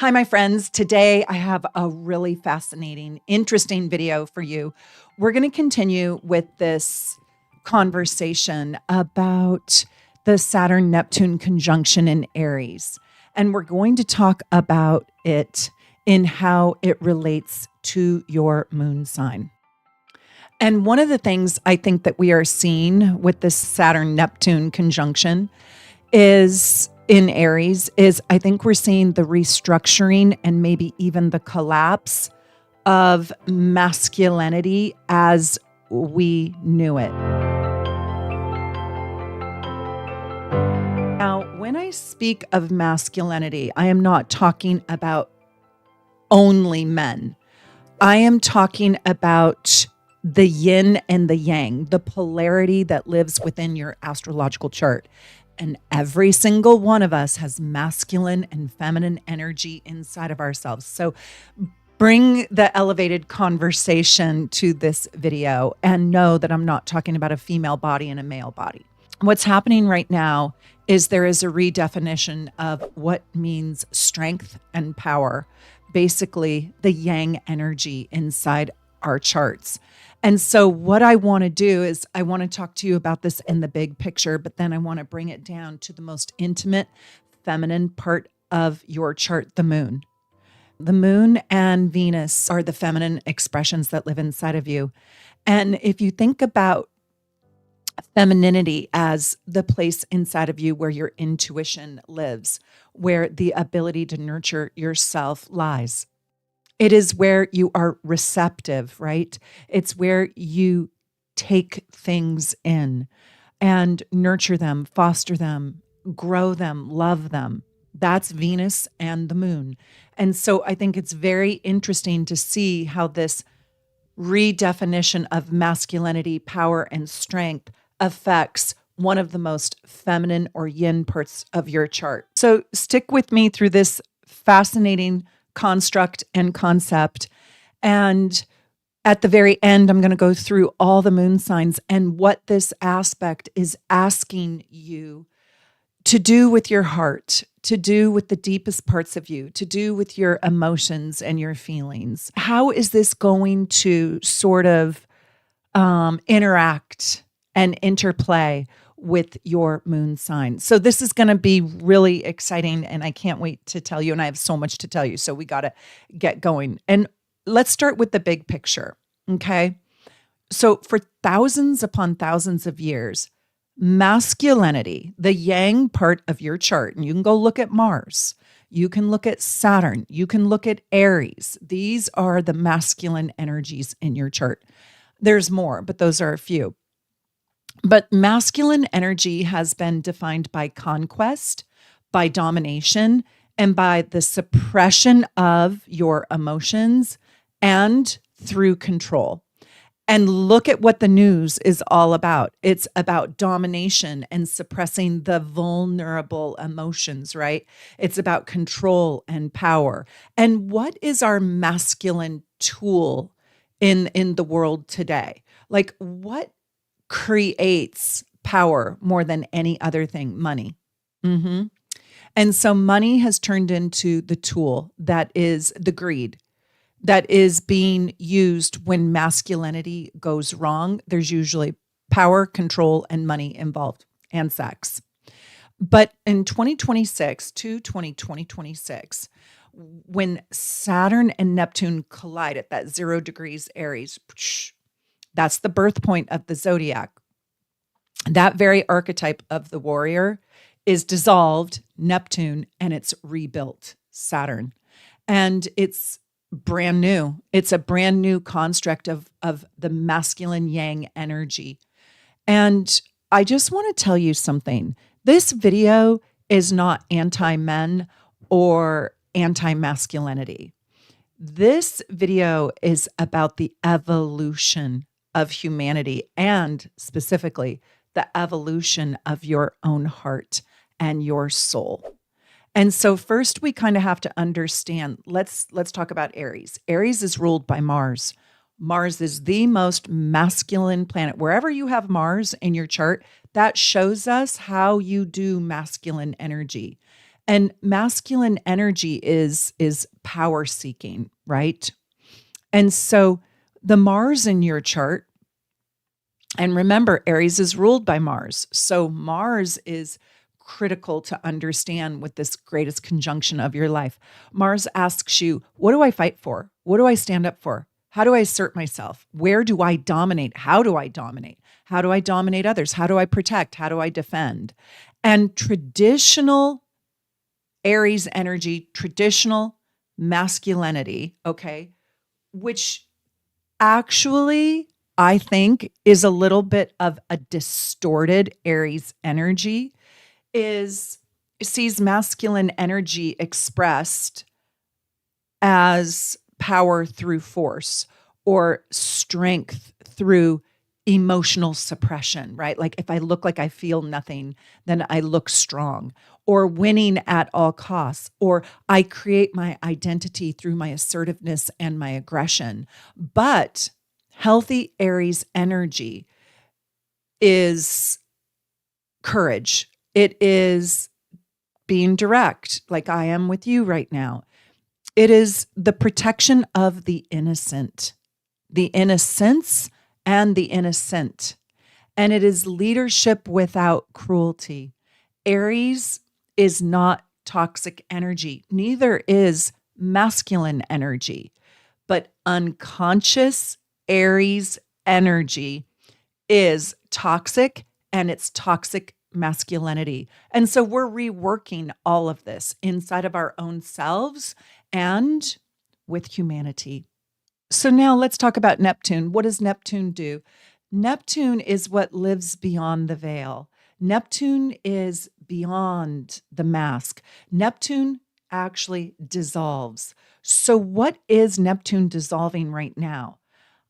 Hi, my friends. Today I have a really fascinating, interesting video for you. We're going to continue with this conversation about the Saturn Neptune conjunction in Aries. And we're going to talk about it in how it relates to your moon sign. And one of the things I think that we are seeing with this Saturn Neptune conjunction is in Aries is I think we're seeing the restructuring and maybe even the collapse of masculinity as we knew it. Now, when I speak of masculinity, I am not talking about only men. I am talking about the yin and the yang, the polarity that lives within your astrological chart. And every single one of us has masculine and feminine energy inside of ourselves. So bring the elevated conversation to this video and know that I'm not talking about a female body and a male body. What's happening right now is there is a redefinition of what means strength and power, basically the yang energy inside our charts. And so what I want to do is I want to talk to you about this in the big picture, but then I want to bring it down to the most intimate feminine part of your chart, the moon. The moon and Venus are the feminine expressions that live inside of you. And if you think about femininity as the place inside of you where your intuition lives, where the ability to nurture yourself lies. It is where you are receptive, right? It's where you take things in and nurture them, foster them, grow them, love them. That's Venus and the moon. And so I think it's very interesting to see how this redefinition of masculinity, power, and strength affects one of the most feminine or yin parts of your chart. So stick with me through this fascinating construct and concept. And at the very end, I'm going to go through all the moon signs and what this aspect is asking you to do with your heart, to do with the deepest parts of you, to do with your emotions and your feelings. How is this going to sort of interact and interplay with your moon sign? So this is going to be really exciting and I can't wait to tell you. And I have so much to tell you. So we got to get going. And let's start with the big picture. Okay. So for thousands upon thousands of years, masculinity, the yang part of your chart, and you can go look at Mars, you can look at Saturn, you can look at Aries. These are the masculine energies in your chart. There's more, but those are a few. But masculine energy has been defined by conquest, by domination, and by the suppression of your emotions and through control. And look at what the news is all about. It's about domination and suppressing the vulnerable emotions, right? It's about control and power. And what is our masculine tool in the world today? Like what creates power more than any other thing? Money. And so money has turned into the tool that is the greed that is being used when masculinity goes wrong. There's usually power, control, and money involved, and sex. But in 2026, when Saturn and Neptune collide at that 0 degrees Aries, that's the birth point of the zodiac. That very archetype of the warrior is dissolved, Neptune, and it's rebuilt, Saturn. And it's brand new. It's a brand new construct of the masculine yang energy. And I just want to tell you something. This video is not anti-men or anti-masculinity. This video is about the evolution of humanity and specifically the evolution of your own heart and your soul. And so first we kind of have to understand, let's talk about Aries. Aries is ruled by Mars. Mars is the most masculine planet. Wherever you have Mars in your chart, that shows us how you do masculine energy. And masculine energy is power seeking, right? And so the Mars in your chart, and remember, Aries is ruled by Mars. So Mars is critical to understand with this greatest conjunction of your life. Mars asks you, what do I fight for? What do I stand up for? How do I assert myself? Where do I dominate? How do I dominate? How do I dominate others? How do I protect? How do I defend? And traditional Aries energy, traditional masculinity, okay, which actually I think is a little bit of a distorted Aries energy, is sees masculine energy expressed as power through force or strength through emotional suppression, right? Like if I look like I feel nothing, then I look strong, or winning at all costs, or I create my identity through my assertiveness and my aggression. But healthy Aries energy is courage. It is being direct, like I am with you right now. It is the protection of the innocent, the innocence and the innocent. And it is leadership without cruelty. Aries is not toxic energy. Neither is masculine energy. But unconscious Aries energy is toxic, and it's toxic masculinity. And so we're reworking all of this inside of our own selves and with humanity. So now let's talk about Neptune. What does Neptune do? Neptune is what lives beyond the veil. Neptune is beyond the mask. Neptune actually dissolves. So what is Neptune dissolving right now?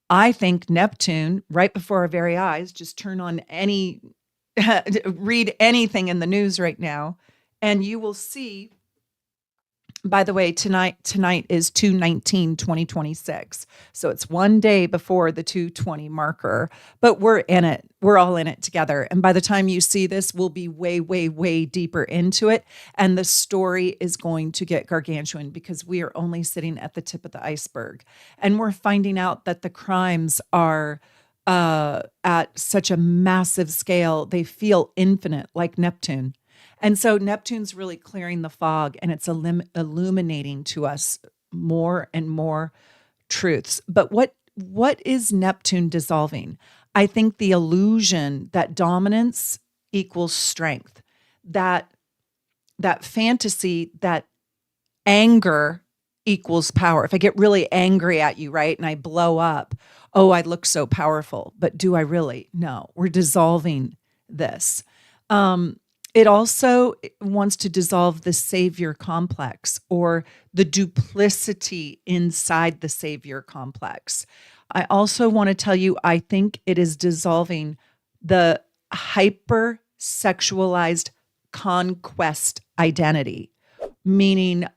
I think Neptune, right before our very eyes, just turn on any, read anything in the news right now, and you will see. By the way, tonight is 2/19/2026. So it's one day before the 220 marker, but we're in it. We're all in it together. And by the time you see this, we'll be way, way, way deeper into it. And the story is going to get gargantuan because we are only sitting at the tip of the iceberg. And we're finding out that the crimes are at such a massive scale. They feel infinite, like Neptune. And so Neptune's really clearing the fog, and it's illuminating to us more and more truths. But what is Neptune dissolving? I think the illusion that dominance equals strength, that fantasy that anger equals power. If I get really angry at you, right, and I blow up, oh, I look so powerful. But do I really? No, we're dissolving this. It also wants to dissolve the savior complex or the duplicity inside the savior complex. I also want to tell you, I think it is dissolving the hyper-sexualized conquest identity, meaning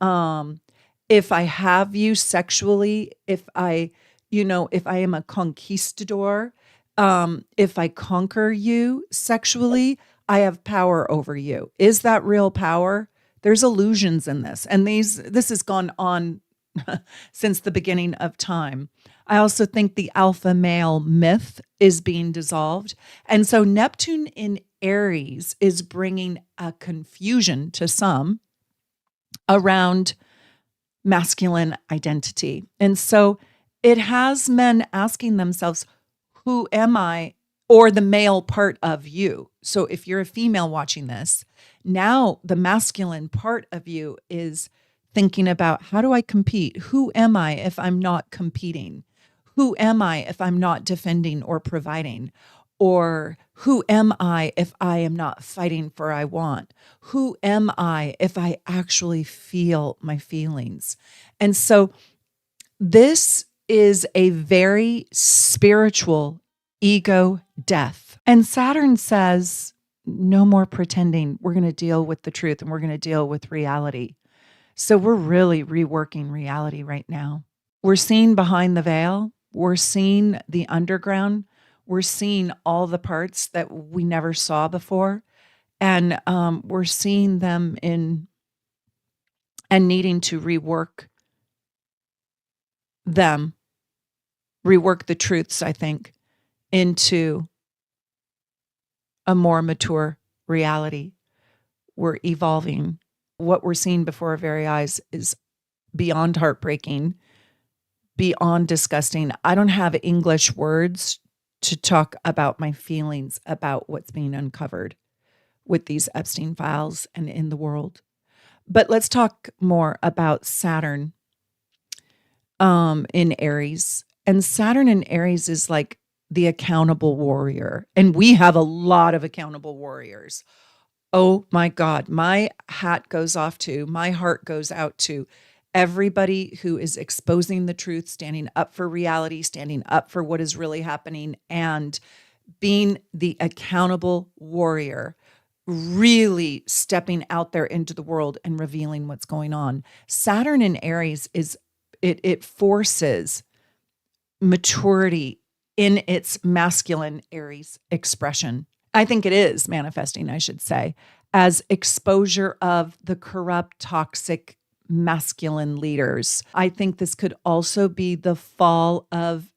if I have you sexually, if I am a conquistador, if I conquer you sexually, I have power over you. Is that real power? There's illusions in this. And this has gone on since the beginning of time. I also think the alpha male myth is being dissolved. And so Neptune in Aries is bringing a confusion to some around masculine identity. And so it has men asking themselves, who am I? Or the male part of you. So if you're a female watching this, now the masculine part of you is thinking about, how do I compete? Who am I if I'm not competing? Who am I if I'm not defending or providing? Or who am I if I am not fighting for I want? Who am I if I actually feel my feelings? And so this is a very spiritual ego death. And Saturn says, no more pretending. We're going to deal with the truth and we're going to deal with reality. So we're really reworking reality right now. We're seeing behind the veil. We're seeing the underground. We're seeing all the parts that we never saw before. And we're seeing them in and needing to rework them, rework the truths, I think, into a more mature reality. We're evolving. What we're seeing before our very eyes is beyond heartbreaking, beyond disgusting. I don't have English words to talk about my feelings about what's being uncovered with these Epstein files and in the world. But let's talk more about Saturn in Aries. And Saturn in Aries is like the accountable warrior. And we have a lot of accountable warriors. Oh my God, my hat goes off to, my heart goes out to everybody who is exposing the truth, standing up for reality, standing up for what is really happening, and being the accountable warrior, really stepping out there into the world and revealing what's going on. Saturn in Aries is, it forces maturity in its masculine Aries expression. I think it is manifesting, I should say, as exposure of the corrupt, toxic, masculine leaders. I think this could also be the fall of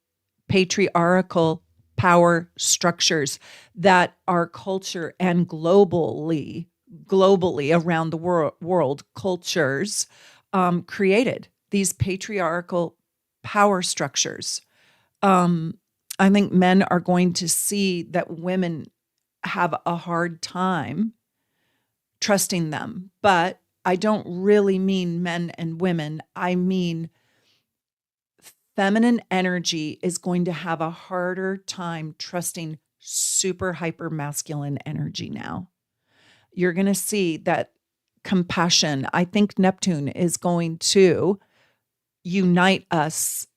patriarchal power structures that our culture and globally around the world cultures created, these patriarchal power structures. I think men are going to see that women have a hard time trusting them. But I don't really mean men and women. I mean feminine energy is going to have a harder time trusting super hyper masculine energy now. You're going to see that compassion. I think Neptune is going to unite us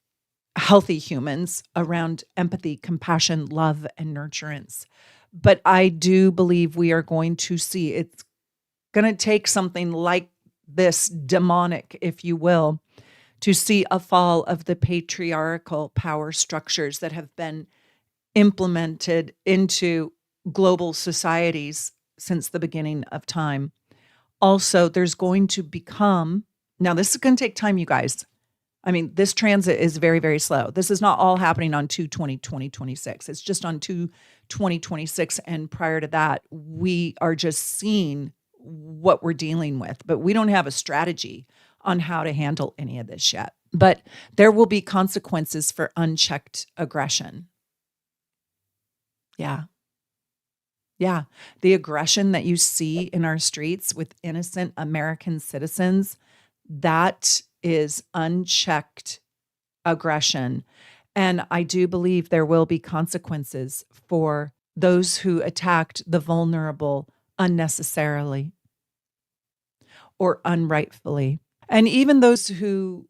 healthy humans around empathy, compassion, love, and nurturance. But I do believe we are going to see it's going to take something like this demonic, if you will, to see a fall of the patriarchal power structures that have been implemented into global societies since the beginning of time. Also, there's going to become, now this is going to take time, you guys. I mean, this transit is very, very slow. This is not all happening on 2/20/2026. It's just on 2/20/26. And prior to that, we are just seeing what we're dealing with, but we don't have a strategy on how to handle any of this yet. But there will be consequences for unchecked aggression. Yeah. Yeah. The aggression that you see in our streets with innocent American citizens, that is unchecked aggression. And I do believe there will be consequences for those who attacked the vulnerable unnecessarily or unrightfully. And even those who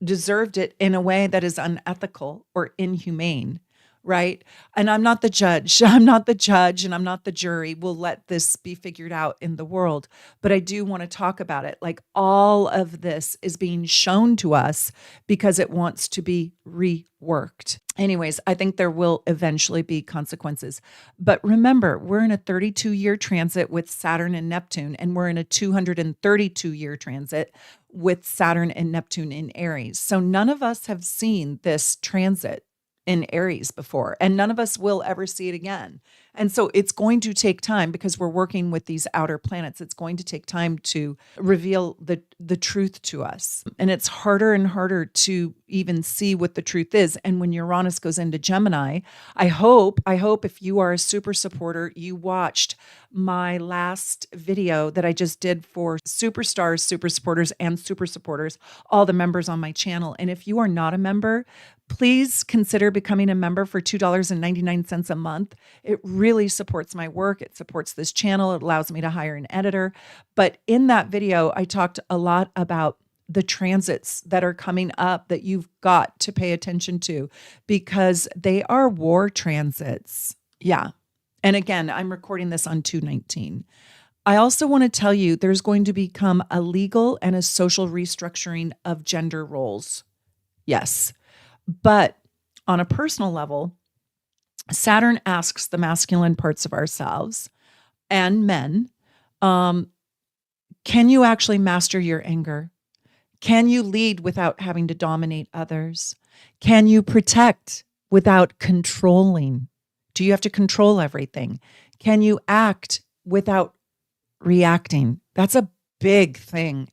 deserved it in a way that is unethical or inhumane, right? And I'm not the judge. I'm not the judge and I'm not the jury. We'll let this be figured out in the world. But I do want to talk about it. Like all of this is being shown to us because it wants to be reworked. Anyways, I think there will eventually be consequences. But remember, we're in a 32-year transit with Saturn and Neptune, and we're in a 232-year transit with Saturn and Neptune in Aries. So none of us have seen this transit in Aries before, and none of us will ever see it again. And so it's going to take time because we're working with these outer planets. It's going to take time to reveal the truth to us. And it's harder and harder to even see what the truth is. And when Uranus goes into Gemini, I hope if you are a super supporter, you watched my last video that I just did for superstars, super supporters, and super supporters, all the members on my channel. And if you are not a member, please consider becoming a member for $2.99 a month. It really supports my work. It supports this channel. It allows me to hire an editor. But in that video, I talked a lot about the transits that are coming up that you've got to pay attention to because they are war transits. Yeah. And again, I'm recording this on 2/19. I also want to tell you there's going to become a legal and a social restructuring of gender roles. Yes. But on a personal level, Saturn asks the masculine parts of ourselves and men, Can you actually master your anger? Can you lead without having to dominate others? Can you protect without controlling? Do you have to control everything? Can you act without reacting? That's a big thing.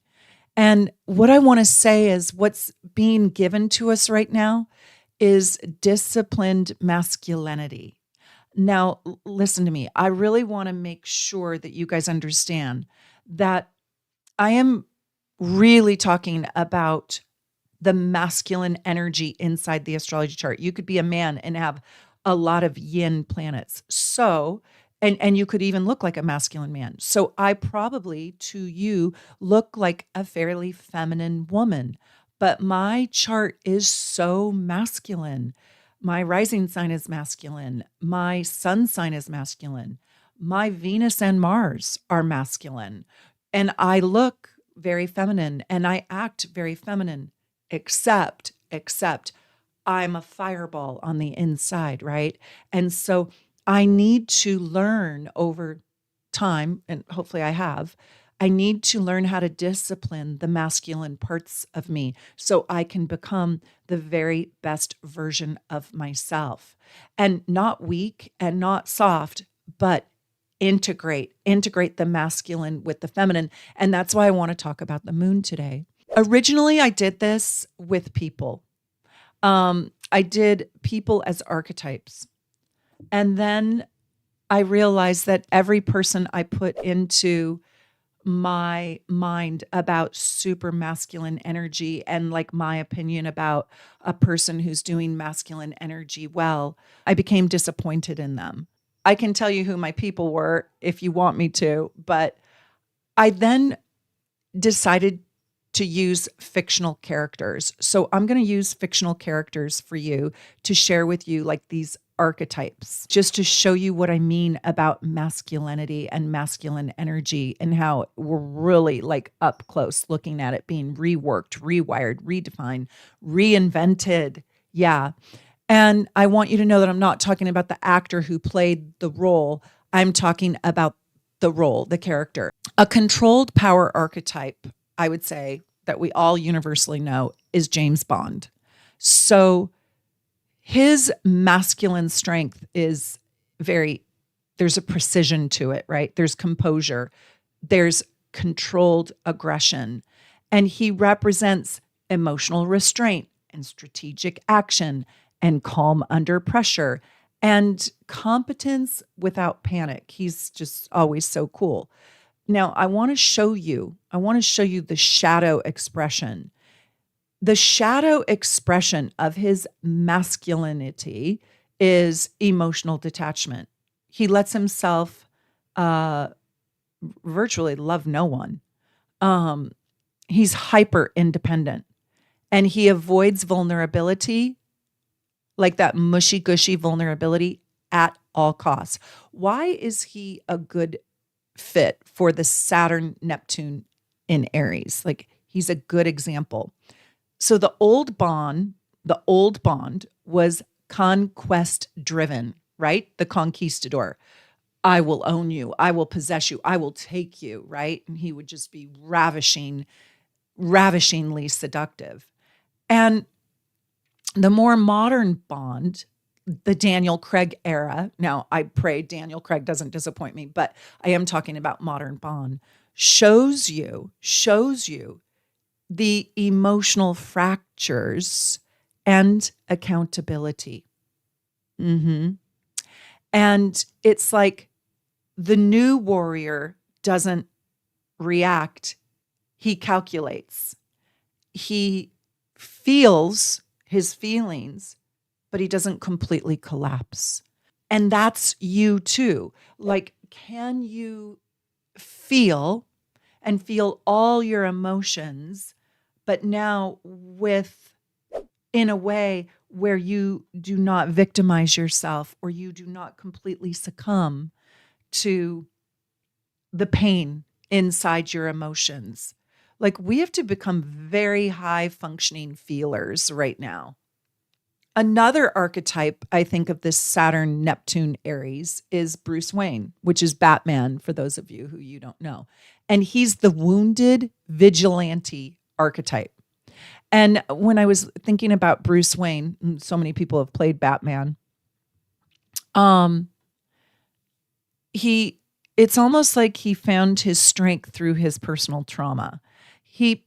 And what I want to say is what's being given to us right now is disciplined masculinity. Now, listen to me. I really want to make sure that you guys understand that I am really talking about the masculine energy inside the astrology chart. You could be a man and have a lot of yin planets. So, and you could even look like a masculine man. So I probably to you look like a fairly feminine woman, but my chart is so masculine. My rising sign is masculine. My sun sign is masculine. My Venus and Mars are masculine. And I look very feminine and I act very feminine, except I'm a fireball on the inside, right? And so I need to learn over time, and hopefully I need to learn how to discipline the masculine parts of me so I can become the very best version of myself. And not weak and not soft, but integrate the masculine with the feminine. And that's why I want to talk about the moon today. Originally, I did this with people. I did people as archetypes. And then I realized that every person I put into my mind about super masculine energy and like my opinion about a person who's doing masculine energy well, I became disappointed in them. I can tell you who my people were if you want me to, but I then decided to use fictional characters. So I'm going to use fictional characters for you to share with you like these archetypes, just to show you what I mean about masculinity and masculine energy and how we're really like up close looking at it being reworked, rewired, redefined, reinvented. Yeah. And I want you to know that I'm not talking about the actor who played the role. I'm talking about the role, the character. A controlled power archetype, I would say, that we all universally know is James Bond. So his masculine strength is there's a precision to it, right? There's composure, there's controlled aggression, and he represents emotional restraint and strategic action and calm under pressure and competence without panic. He's just always so cool. Now, I want to show you the shadow expression. The shadow expression of his masculinity is emotional detachment. He lets himself virtually love no one. He's hyper independent and he avoids vulnerability, like that mushy gushy vulnerability at all costs. Why is he a good fit for the Saturn Neptune in Aries? Like he's a good example. So the old bond was conquest driven, right? The conquistador. I will own you. I will possess you. I will take you, right? And he would just be ravishingly seductive. And the more modern Bond, the Daniel Craig era, now I pray Daniel Craig doesn't disappoint me, but I am talking about modern Bond, shows you the emotional fractures and accountability. And it's like the new warrior doesn't react. He calculates. He feels his feelings, but he doesn't completely collapse. And that's you too. Like, can you feel all your emotions, but now in a way where you do not victimize yourself or you do not completely succumb to the pain inside your emotions. Like we have to become very high functioning feelers right now. Another archetype, I think, of this Saturn, Neptune, Aries is Bruce Wayne, which is Batman, for those of you who you don't know. And he's the wounded vigilante archetype. And when I was thinking about Bruce Wayne, so many people have played Batman. Um, it's almost like he found his strength through his personal trauma. He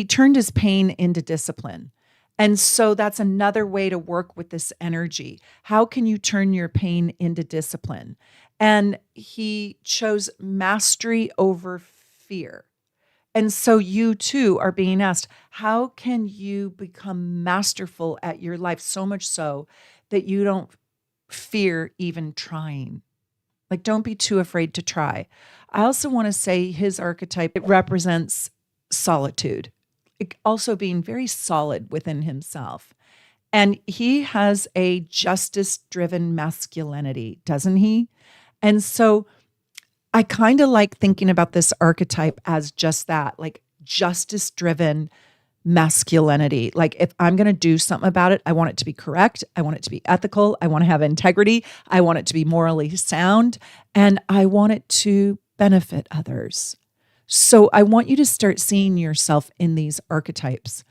turned his pain into discipline. And so that's another way to work with this energy. How can you turn your pain into discipline? And he chose mastery over fear. And so you too are being asked, how can you become masterful at your life, so much so that you don't fear even trying? Like, don't be too afraid to try. I also want to say his archetype, it represents solitude, also being very solid within himself. And he has a justice-driven masculinity, doesn't he? And so I kind of like thinking about this archetype as just that, like justice-driven masculinity. Like, if I'm going to do something about it, I want it to be correct. I want it to be ethical. I want to have integrity. I want it to be morally sound. And I want it to benefit others. So I want you to start seeing yourself in these archetypes.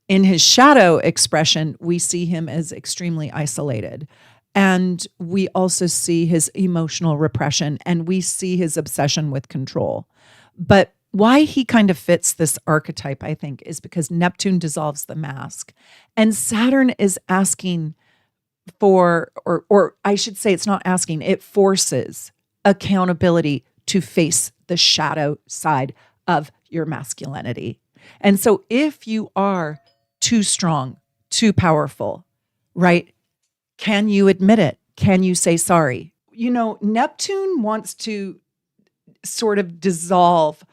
In his shadow expression, we see him as extremely isolated. And we also see his emotional repression, and we see his obsession with control. But why he kind of fits this archetype, I think, is because Neptune dissolves the mask. And Saturn is asking for, or I should say it's not asking, it forces accountability to face the shadow side of your masculinity. And so if you are too strong, too powerful, right? Can you admit it? Can you say sorry? You know, Neptune wants to sort of dissolve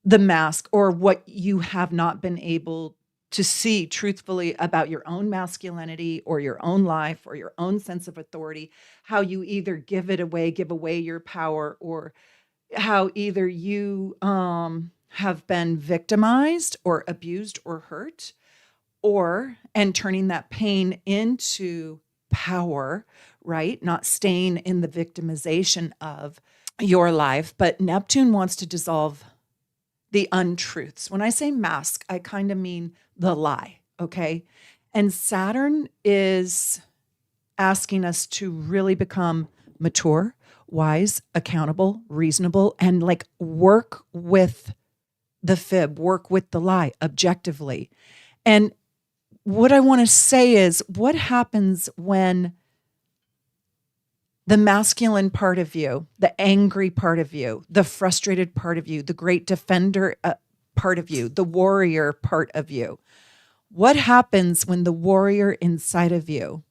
the mask, or what you have not been able to see truthfully about your own masculinity or your own life or your own sense of authority, how you either give away your power, or how either you have been victimized or abused or hurt, and turning that pain into power, right? Not staying in the victimization of your life. But Neptune wants to dissolve the untruths. When I say mask, I kind of mean the lie, okay? And Saturn is asking us to really become mature, wise, accountable, reasonable, and like work with the fib, work with the lie objectively. And what I want to say is, what happens when the masculine part of you, the angry part of you, the frustrated part of you, the great defender part of you, the warrior part of you, what happens when the warrior inside of you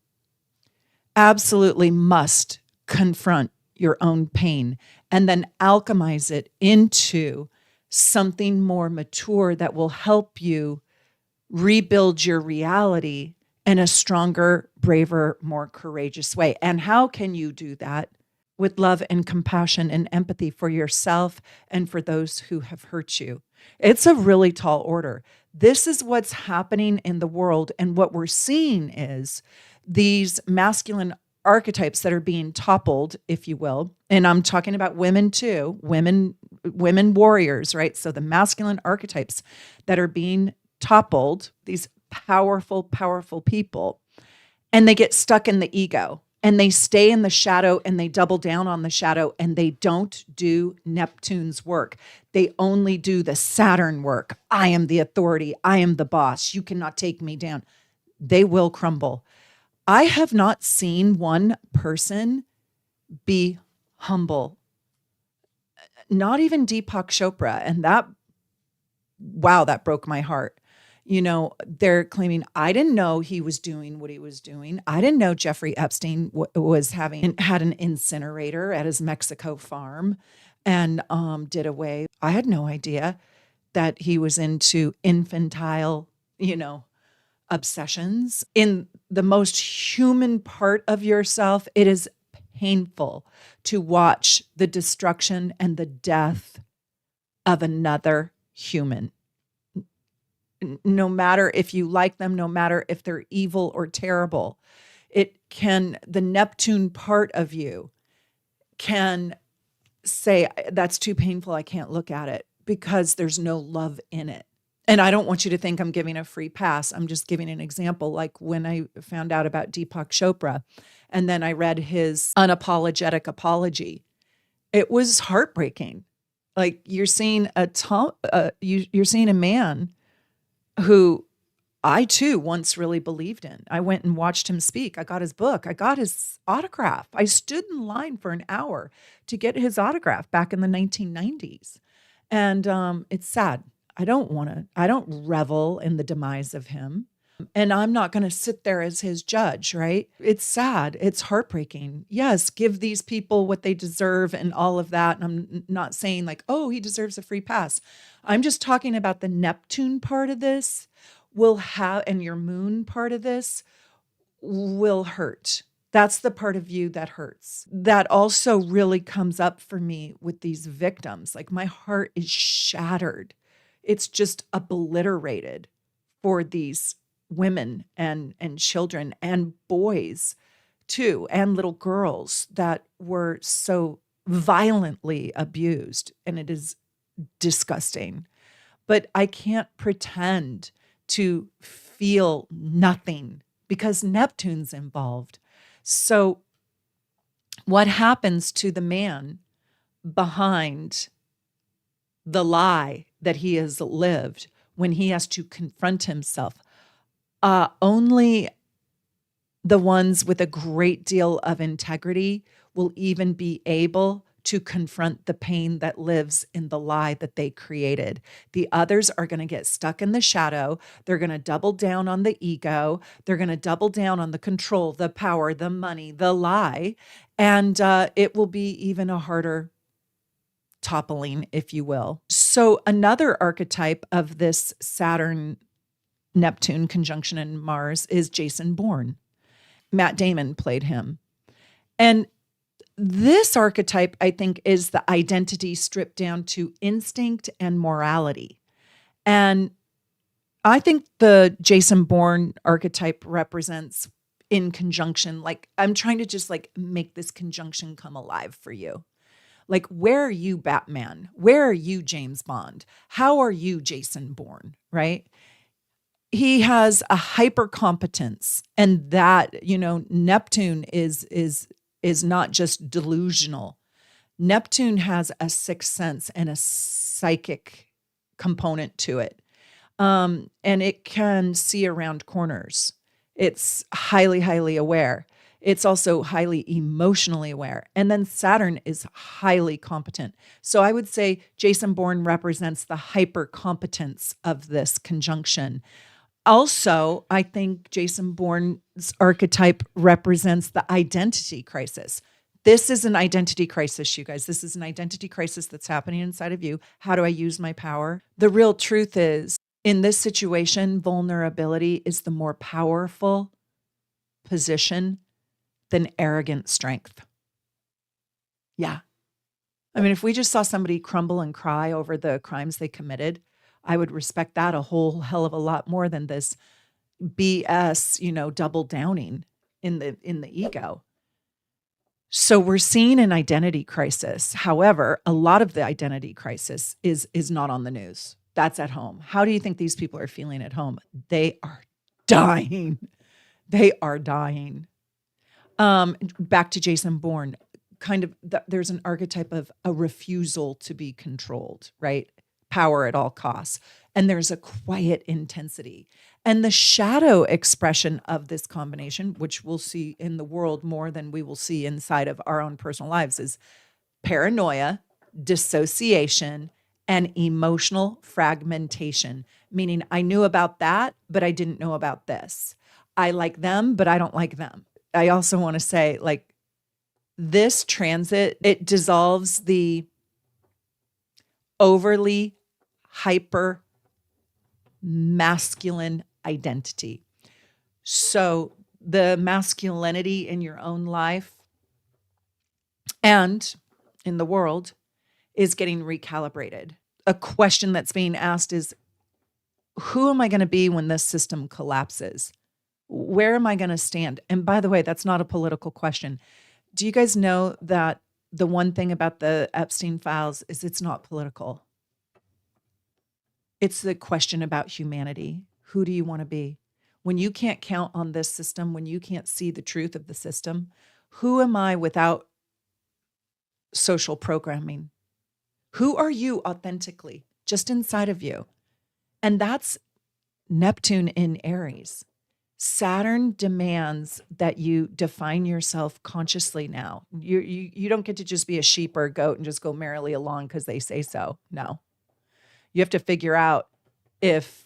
absolutely must confront your own pain and then alchemize it into something more mature that will help you rebuild your reality in a stronger, braver, more courageous way? And how can you do that? With love and compassion and empathy for yourself and for those who have hurt you. It's a really tall order. This is what's happening in the world. And what we're seeing is these masculine archetypes that are being toppled, if you will. And I'm talking about women too, women warriors, right? So the masculine archetypes that are being toppled, these powerful, powerful people, and they get stuck in the ego and they stay in the shadow and they double down on the shadow and they don't do Neptune's work. They only do the Saturn work. I am the authority. I am the boss. You cannot take me down. They will crumble. I have not seen one person be humble, not even Deepak Chopra. And that broke my heart. You know, they're claiming, I didn't know he was doing what he was doing. I didn't know Jeffrey Epstein had an incinerator at his Mexico farm and did away. I had no idea that he was into infantile, obsessions. In the most human part of yourself, it is painful to watch the destruction and the death of another human. no matter if you like them, no matter if they're evil or terrible. The Neptune part of you can say, that's too painful, I can't look at it, because there's no love in it. And I don't want you to think I'm giving a free pass. I'm just giving an example. Like when I found out about Deepak Chopra, and then I read his unapologetic apology, it was heartbreaking. Like you're seeing you're seeing a man who I too once really believed in. I went and watched him speak. I got his book. I got his autograph. I stood in line for an hour to get his autograph back in the 1990s. And it's sad. I don't revel in the demise of him. And I'm not going to sit there as his judge, right? It's sad. It's heartbreaking. Yes, give these people what they deserve and all of that. And I'm not saying like, oh, he deserves a free pass. I'm just talking about the Neptune part of this and your moon part of this will hurt. That's the part of you that hurts. That also really comes up for me with these victims. Like my heart is shattered. It's just obliterated for these women and children and boys too, and little girls that were so violently abused. And it is disgusting. But I can't pretend to feel nothing because Neptune's involved. So what happens to the man behind the lie that he has lived when he has to confront himself? Only the ones with a great deal of integrity will even be able to confront the pain that lives in the lie that they created. The others are going to get stuck in the shadow. They're going to double down on the ego. They're going to double down on the control, the power, the money, the lie. And it will be even a harder toppling, if you will. So another archetype of this Saturn Neptune conjunction in Mars is Jason Bourne. Matt Damon played him. And this archetype, I think, is the identity stripped down to instinct and morality. And I think the Jason Bourne archetype represents in conjunction, like I'm trying to just like make this conjunction come alive for you. Like, where are you, Batman? Where are you, James Bond? How are you, Jason Bourne, right? He has a hyper competence, and that, Neptune is not just delusional. Neptune has a sixth sense and a psychic component to it. And it can see around corners. It's highly, highly aware. It's also highly emotionally aware. And then Saturn is highly competent. So I would say Jason Bourne represents the hyper competence of this conjunction. Also, I think Jason Bourne's archetype represents the identity crisis. This is an identity crisis, you guys. This is an identity crisis that's happening inside of you. How do I use my power? The real truth is, in this situation, vulnerability is the more powerful position than arrogant strength. Yeah. I mean, if we just saw somebody crumble and cry over the crimes they committed, I would respect that a whole hell of a lot more than this BS, double downing in the ego. So we're seeing an identity crisis. However, a lot of the identity crisis is not on the news. That's at home. How do you think these people are feeling at home? They are dying. They are dying. Back to Jason Bourne, there's an archetype of a refusal to be controlled, right? Power at all costs. And there's a quiet intensity. And the shadow expression of this combination, which we'll see in the world more than we will see inside of our own personal lives, is paranoia, dissociation, and emotional fragmentation. Meaning I knew about that, but I didn't know about this. I like them, but I don't like them. I also want to say, like, this transit, it dissolves the overly hyper masculine identity. So the masculinity in your own life and in the world is getting recalibrated. A question that's being asked is, Who am I going to be when this system collapses? Where am I going to stand? And by the way, that's not a political question. Do you guys know that the one thing about the Epstein files is it's not political? It's the question about humanity. Who do you want to be? When you can't count on this system, when you can't see the truth of the system, who am I without social programming? Who are you authentically, just inside of you? And that's Neptune in Aries. Saturn demands that you define yourself consciously now. You don't get to just be a sheep or a goat and just go merrily along because they say so. No. You have to figure out if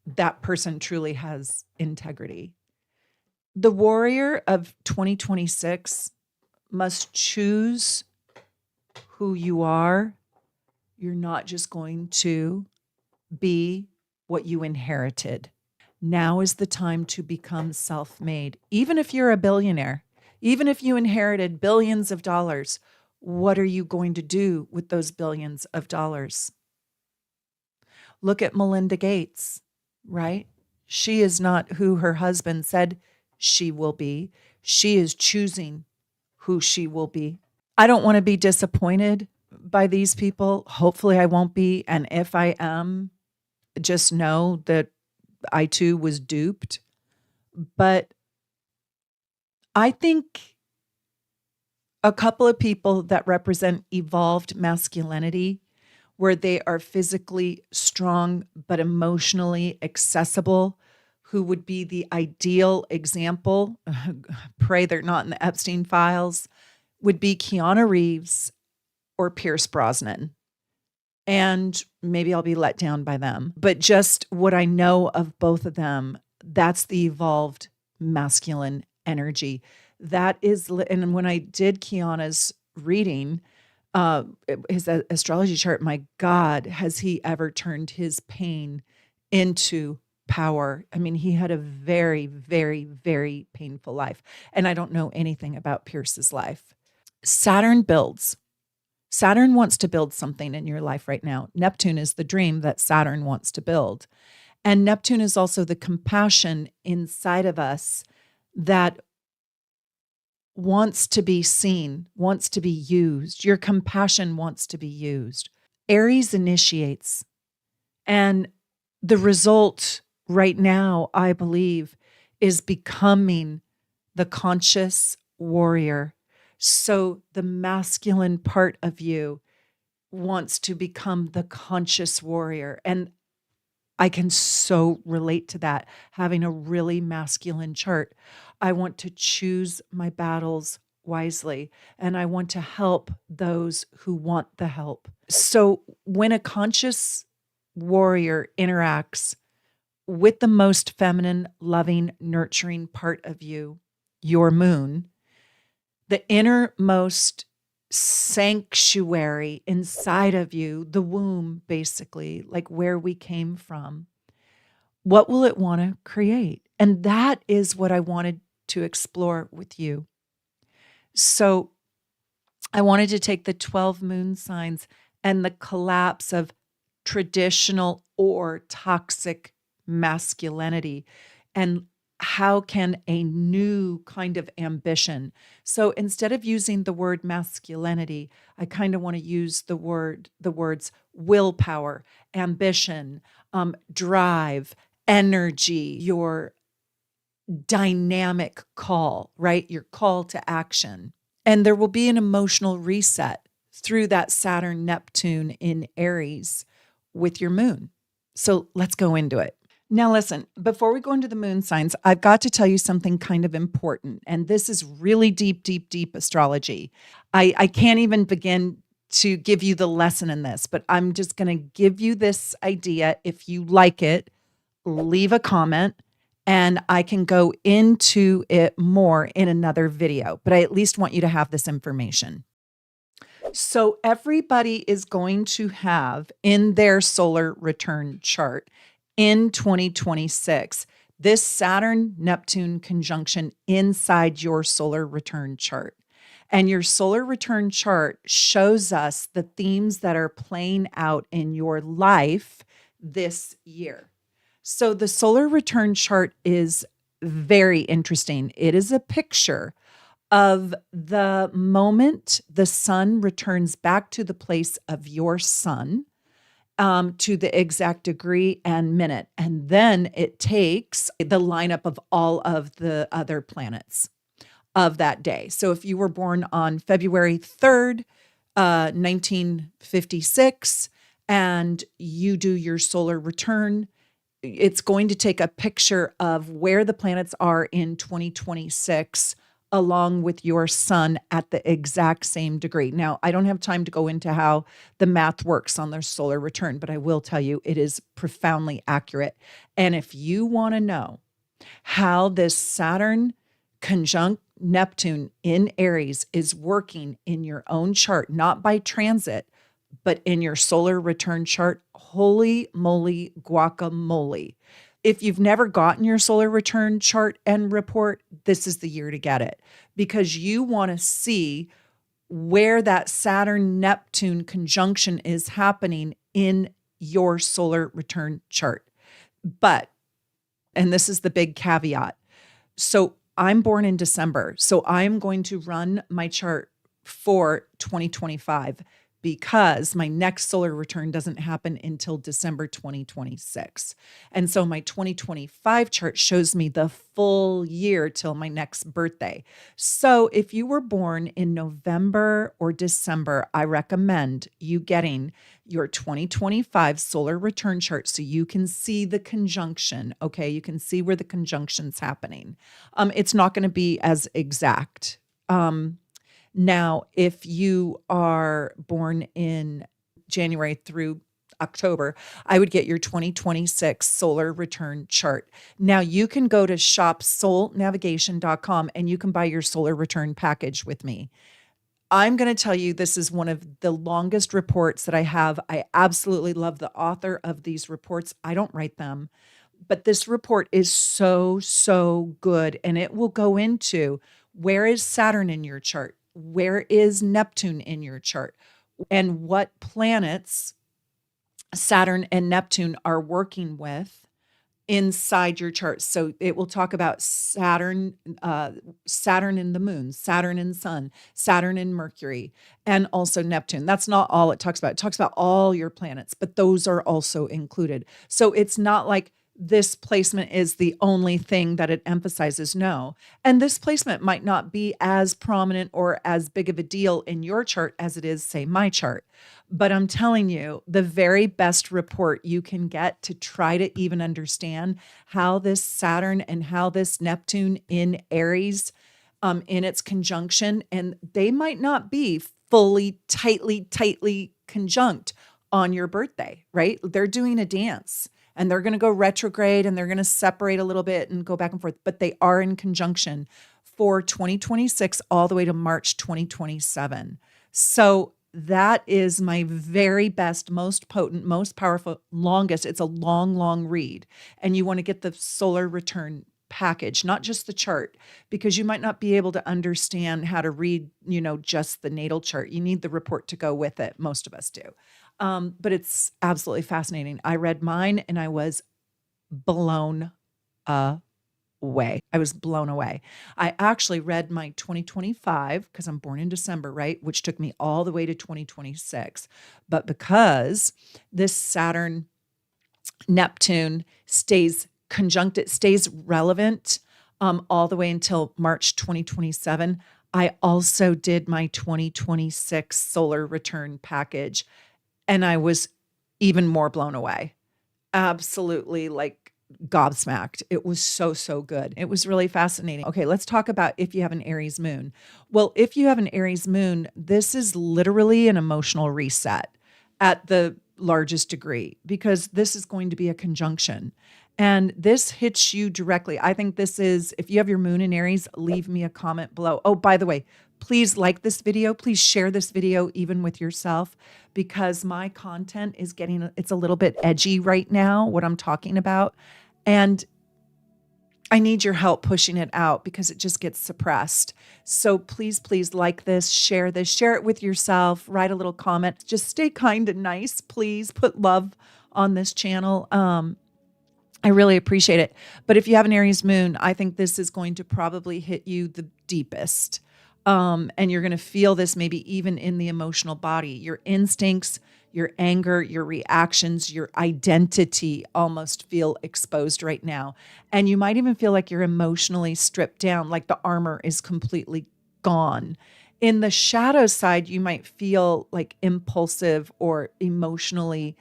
that person truly has integrity. The warrior of 2026 must choose who you are. You're not just going to be what you inherited. Now is the time to become self-made. Even if you're a billionaire, even if you inherited billions of dollars, what are you going to do with those billions of dollars? Look at Melinda Gates, right? She is not who her husband said she will be. She is choosing who she will be. I don't want to be disappointed by these people. Hopefully I won't be. And if I am, just know that I too was duped. But I think a couple of people that represent evolved masculinity, where they are physically strong but emotionally accessible, who would be the ideal example, pray they're not in the Epstein files, would be Keanu Reeves or Pierce Brosnan. And maybe I'll be let down by them. But just what I know of both of them, that's the evolved masculine energy. That is, and when I did Keanu's reading, his astrology chart, my God, has he ever turned his pain into power? I mean, he had a very, very, very painful life. And I don't know anything about Pierce's life. Saturn builds. Saturn wants to build something in your life right now. Neptune is the dream that Saturn wants to build. And Neptune is also the compassion inside of us that wants to be seen, wants to be used. Your compassion wants to be used. Aries initiates. And the result right now, I believe, is becoming the conscious warrior. So the masculine part of you wants to become the conscious warrior. And I can so relate to that, having a really masculine chart. I want to choose my battles wisely, and I want to help those who want the help. So when a conscious warrior interacts with the most feminine, loving, nurturing part of you, your moon, the innermost sanctuary inside of you, the womb, basically, like where we came from, what will it want to create? And that is what I wanted to explore with you. So I wanted to take the 12 moon signs and the collapse of traditional or toxic masculinity, and how can a new kind of ambition. So instead of using the word masculinity, I kind of want to use the words willpower, ambition, drive, energy, your dynamic call, right? Your call to action. And there will be an emotional reset through that Saturn Neptune in Aries with your moon. So let's go into it. Now, listen, before we go into the moon signs, I've got to tell you something kind of important. And this is really deep, deep, deep astrology. I can't even begin to give you the lesson in this, but I'm just going to give you this idea. If you like it, leave a comment and I can go into it more in another video. But I at least want you to have this information. So everybody is going to have in their solar return chart in 2026, this Saturn Neptune conjunction inside your solar return chart. And your solar return chart shows us the themes that are playing out in your life this year. So the solar return chart is very interesting. It is a picture of the moment the sun returns back to the place of your sun, to the exact degree and minute. And then it takes the lineup of all of the other planets of that day. So if you were born on February 3rd, 1956, and you do your solar return, it's going to take a picture of where the planets are in 2026 along with your sun at the exact same degree. Now, I don't have time to go into how the math works on their solar return, but I will tell you it is profoundly accurate. And if you want to know how this Saturn conjunct Neptune in Aries is working in your own chart, not by transit, but in your solar return chart, holy moly guacamole. If you've never gotten your solar return chart and report, this is the year to get it, because you want to see where that Saturn Neptune conjunction is happening in your solar return chart. But, and this is the big caveat. So I'm born in December. So I'm going to run my chart for 2025 because my next solar return doesn't happen until December 2026. And so my 2025 chart shows me the full year till my next birthday. So if you were born in November or December, I recommend you getting your 2025 solar return chart so you can see the conjunction. Okay, you can see where the conjunction's happening. It's not going to be as exact. Now, if you are born in January through October, I would get your 2026 solar return chart. Now, you can go to shopsoulnavigation.com and you can buy your solar return package with me. I'm going to tell you, this is one of the longest reports that I have. I absolutely love the author of these reports. I don't write them, but this report is so good. And it will go into where is Saturn in your chart? Where is Neptune in your chart? And what planets Saturn and Neptune are working with inside your chart. So it will talk about Saturn, Saturn and the moon, Saturn and sun, Saturn and Mercury, and also Neptune. That's not all it talks about. It talks about all your planets, but those are also included. So it's not like this placement is the only thing that it emphasizes. No. And this placement might not be as prominent or as big of a deal in your chart as it is, say, my chart. But I'm telling you, the very best report you can get to try to even understand how this Saturn and how this Neptune in Aries, in its conjunction, and they might not be fully, tightly conjunct on your birthday, right? They're doing a dance. And they're going to go retrograde and they're going to separate a little bit and go back and forth, but they are in conjunction for 2026 all the way to March 2027. So that is my very best, most potent, most powerful, longest. It's a long read. And you want to get the solar return package, not just the chart, because you might not be able to understand how to read, just the natal chart. You need the report to go with it. Most of us do. But it's absolutely fascinating. I read mine and I was blown away. I was blown away. I actually read my 2025 because I'm born in December, right? Which took me all the way to 2026. But because this Saturn Neptune stays conjunct, it stays relevant all the way until March 2027. I also did my 2026 solar return package. And I was even more blown away. Absolutely gobsmacked. It was so good. It was really fascinating. Okay, let's talk about if you have an Aries moon. Well, if you have an Aries moon, this is literally an emotional reset at the largest degree because this is going to be a conjunction. And this hits you directly. I think this is, if you have your moon in Aries, leave me a comment below. Oh, by the way, please like this video. Please share this video even with yourself because my content is it's a little bit edgy right now, what I'm talking about. And I need your help pushing it out because it just gets suppressed. So please like this, share it with yourself, write a little comment. Just stay kind and nice, please. Put love on this channel. I really appreciate it. But if you have an Aries moon, I think this is going to probably hit you the deepest. And you're going to feel this maybe even in the emotional body. Your instincts, your anger, your reactions, your identity almost feel exposed right now. And you might even feel like you're emotionally stripped down, like the armor is completely gone. In the shadow side, you might feel like impulsive or emotionally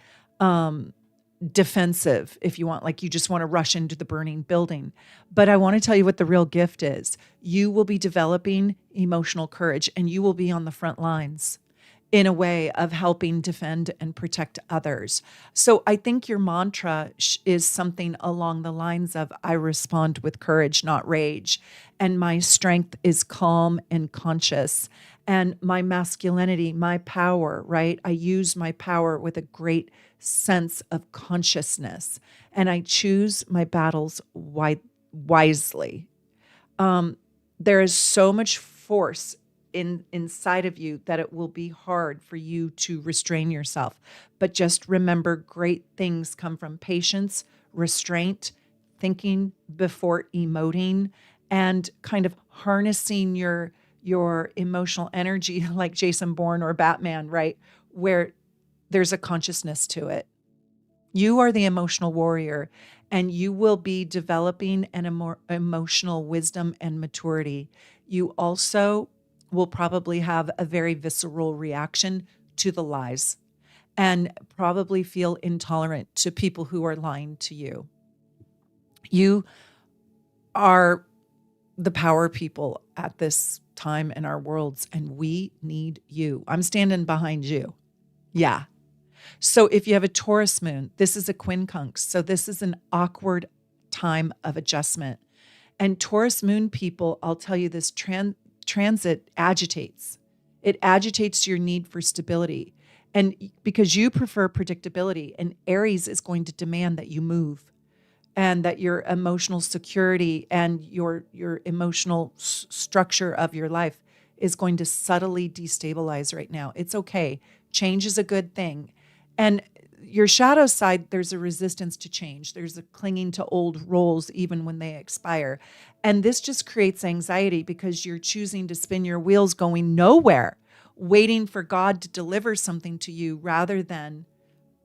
defensive, if you want, like you just want to rush into the burning building. But I want to tell you what the real gift is. You will be developing emotional courage and you will be on the front lines in a way of helping defend and protect others. So I think your mantra is something along the lines of, I respond with courage, not rage. And my strength is calm and conscious. And my masculinity, my power, right? I use my power with a great sense of consciousness. And I choose my battles wisely. There is so much force inside of you that it will be hard for you to restrain yourself. But just remember, great things come from patience, restraint, thinking before emoting, and kind of harnessing your emotional energy like Jason Bourne or Batman, right? Where there's a consciousness to it. You are the emotional warrior, and you will be developing an emotional wisdom and maturity. You also will probably have a very visceral reaction to the lies and probably feel intolerant to people who are lying to you. You are the power people at this time in our worlds, and we need you. I'm standing behind you. Yeah. So if you have a Taurus moon, this is a quincunx. So this is an awkward time of adjustment. And Taurus moon people, I'll tell you this, transit agitates. It agitates your need for stability. And because you prefer predictability, and Aries is going to demand that you move and that your emotional security and your emotional structure of your life is going to subtly destabilize right now. It's okay. Change is a good thing. And your shadow side, there's a resistance to change. There's a clinging to old roles even when they expire. And this just creates anxiety because you're choosing to spin your wheels going nowhere, waiting for God to deliver something to you rather than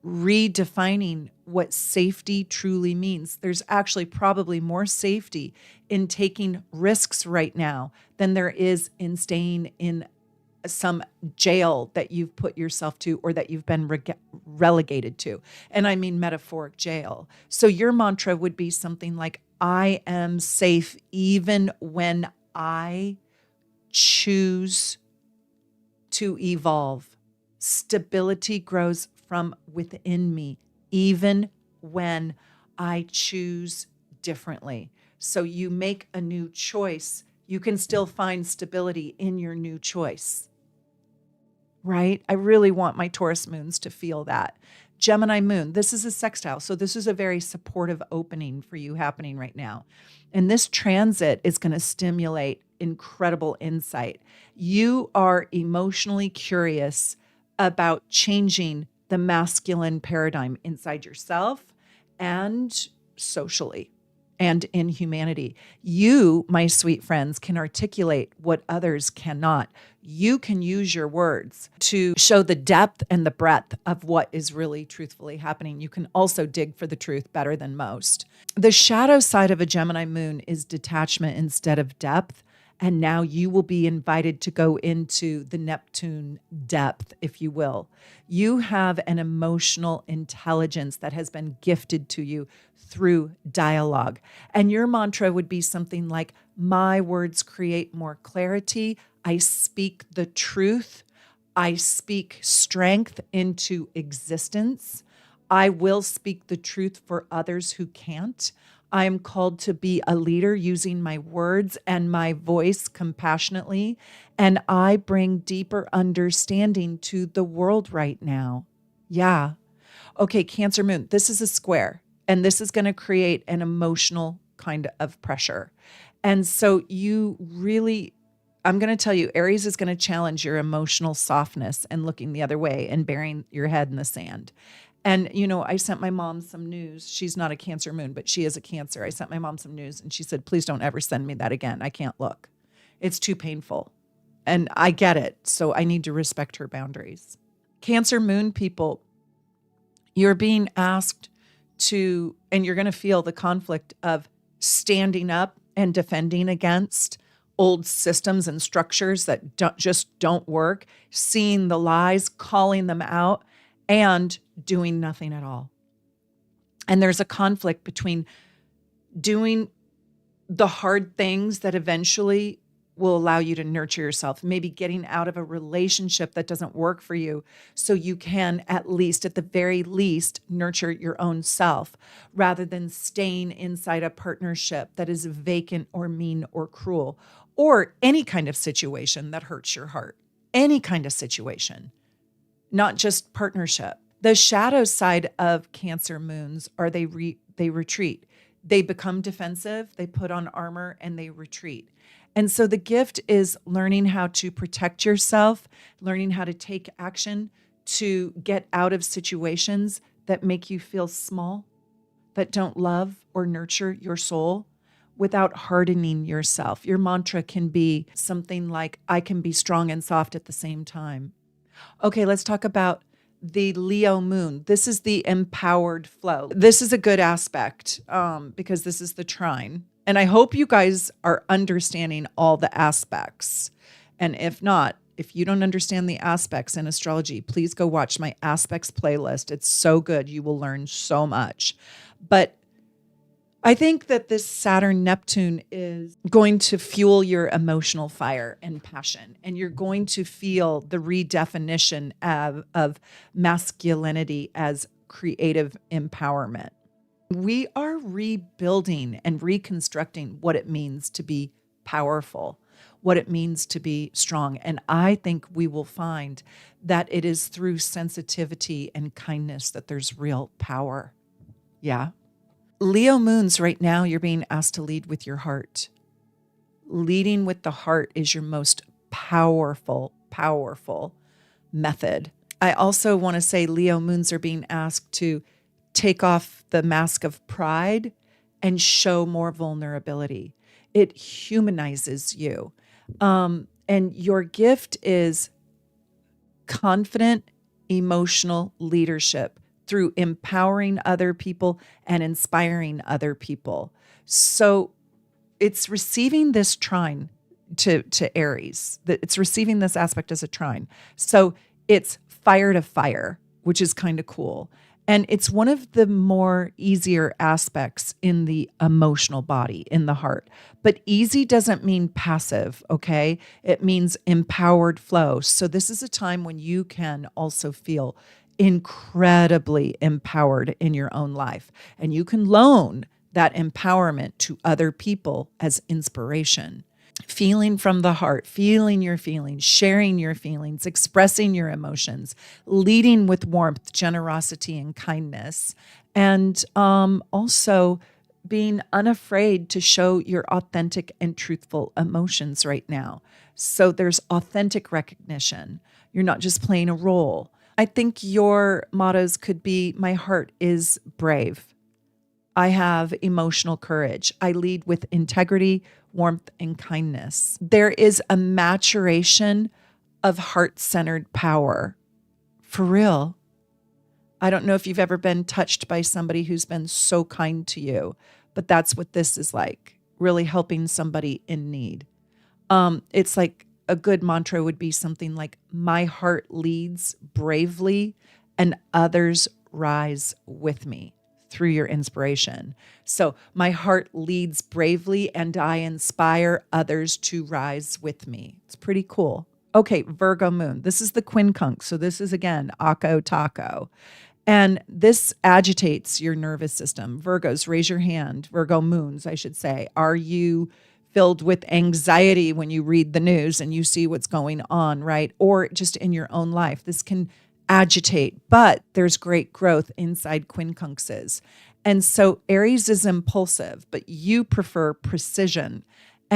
redefining what safety truly means. There's actually probably more safety in taking risks right now than there is in staying in some jail that you've put yourself to or that you've been relegated to. And I mean metaphoric jail. So your mantra would be something like, I am safe even when I choose to evolve. Stability grows from within me, even when I choose differently. So you make a new choice. You can still find stability in your new choice. Right? I really want my Taurus moons to feel that. Gemini moon, this is a sextile. So this is a very supportive opening for you happening right now. And this transit is going to stimulate incredible insight. You are emotionally curious about changing the masculine paradigm inside yourself and socially and in humanity. You, my sweet friends, can articulate what others cannot. You can use your words to show the depth and the breadth of what is really truthfully happening. You can also dig for the truth better than most. The shadow side of a Gemini moon is detachment instead of depth. And now you will be invited to go into the Neptune depth, if you will. You have an emotional intelligence that has been gifted to you through dialogue. And your mantra would be something like, my words create more clarity. I speak the truth. I speak strength into existence. I will speak the truth for others who can't. I am called to be a leader using my words and my voice compassionately, and I bring deeper understanding to the world right now. Yeah. Okay, Cancer moon, this is a square, and this is going to create an emotional kind of pressure. And so you really, I'm going to tell you, Aries is going to challenge your emotional softness and looking the other way and burying your head in the sand. And, you know, I sent my mom some news. She's not a Cancer moon, but she is a Cancer. I sent my mom some news and she said, please don't ever send me that again. I can't look. It's too painful. And I get it. So I need to respect her boundaries. Cancer moon people, you're being asked to, and you're going to feel the conflict of standing up and defending against old systems and structures that don't work, seeing the lies, calling them out, and doing nothing at all. And there's a conflict between doing the hard things that eventually will allow you to nurture yourself, maybe getting out of a relationship that doesn't work for you so you can at the very least, nurture your own self rather than staying inside a partnership that is vacant or mean or cruel or any kind of situation that hurts your heart, any kind of situation, not just partnership. The shadow side of Cancer moons are they retreat. They become defensive, they put on armor, and they retreat. And so the gift is learning how to protect yourself, learning how to take action to get out of situations that make you feel small, that don't love or nurture your soul without hardening yourself. Your mantra can be something like, I can be strong and soft at the same time. Okay, let's talk about the Leo moon. This is the empowered flow. This is a good aspect because this is the trine. And I hope you guys are understanding all the aspects. And if not, if you don't understand the aspects in astrology, please go watch my aspects playlist. It's so good. You will learn so much. But I think that this Saturn Neptune is going to fuel your emotional fire and passion. And you're going to feel the redefinition of masculinity as creative empowerment. We are rebuilding and reconstructing what it means to be powerful, what it means to be strong. And I think we will find that it is through sensitivity and kindness that there's real power. Yeah. Leo moons right now, you're being asked to lead with your heart. Leading with the heart is your most powerful method. I also want to say Leo moons are being asked to take off the mask of pride and show more vulnerability. It humanizes you. And your gift is confident, emotional leadership through empowering other people and inspiring other people. So it's receiving this trine to Aries. It's receiving this aspect as a trine. So it's fire to fire, which is kind of cool. And it's one of the more easier aspects in the emotional body, in the heart. But easy doesn't mean passive, okay? It means empowered flow. So this is a time when you can also feel incredibly empowered in your own life. And you can loan that empowerment to other people as inspiration. Feeling from the heart, feeling your feelings, sharing your feelings, expressing your emotions, leading with warmth, generosity, and kindness, and also being unafraid to show your authentic and truthful emotions right now. So there's authentic recognition. You're not just playing a role. I think your mottos could be, my heart is brave. I have emotional courage. I lead with integrity, warmth, and kindness. There is a maturation of heart-centered power. For real. I don't know if you've ever been touched by somebody who's been so kind to you, but that's what this is like, really helping somebody in need. It's like a good mantra would be something like, my heart leads bravely and others rise with me through your inspiration. So my heart leads bravely and I inspire others to rise with me. It's pretty cool. Okay, Virgo Moon. This is the quincunx. So this is, again, Akko Taco. And this agitates your nervous system. Virgos, raise your hand. Virgo Moons, I should say. Are you filled with anxiety when you read the news and you see what's going on, right? Or just in your own life? This can agitate, but there's great growth inside quincunxes. And so Aries is impulsive, but you prefer precision.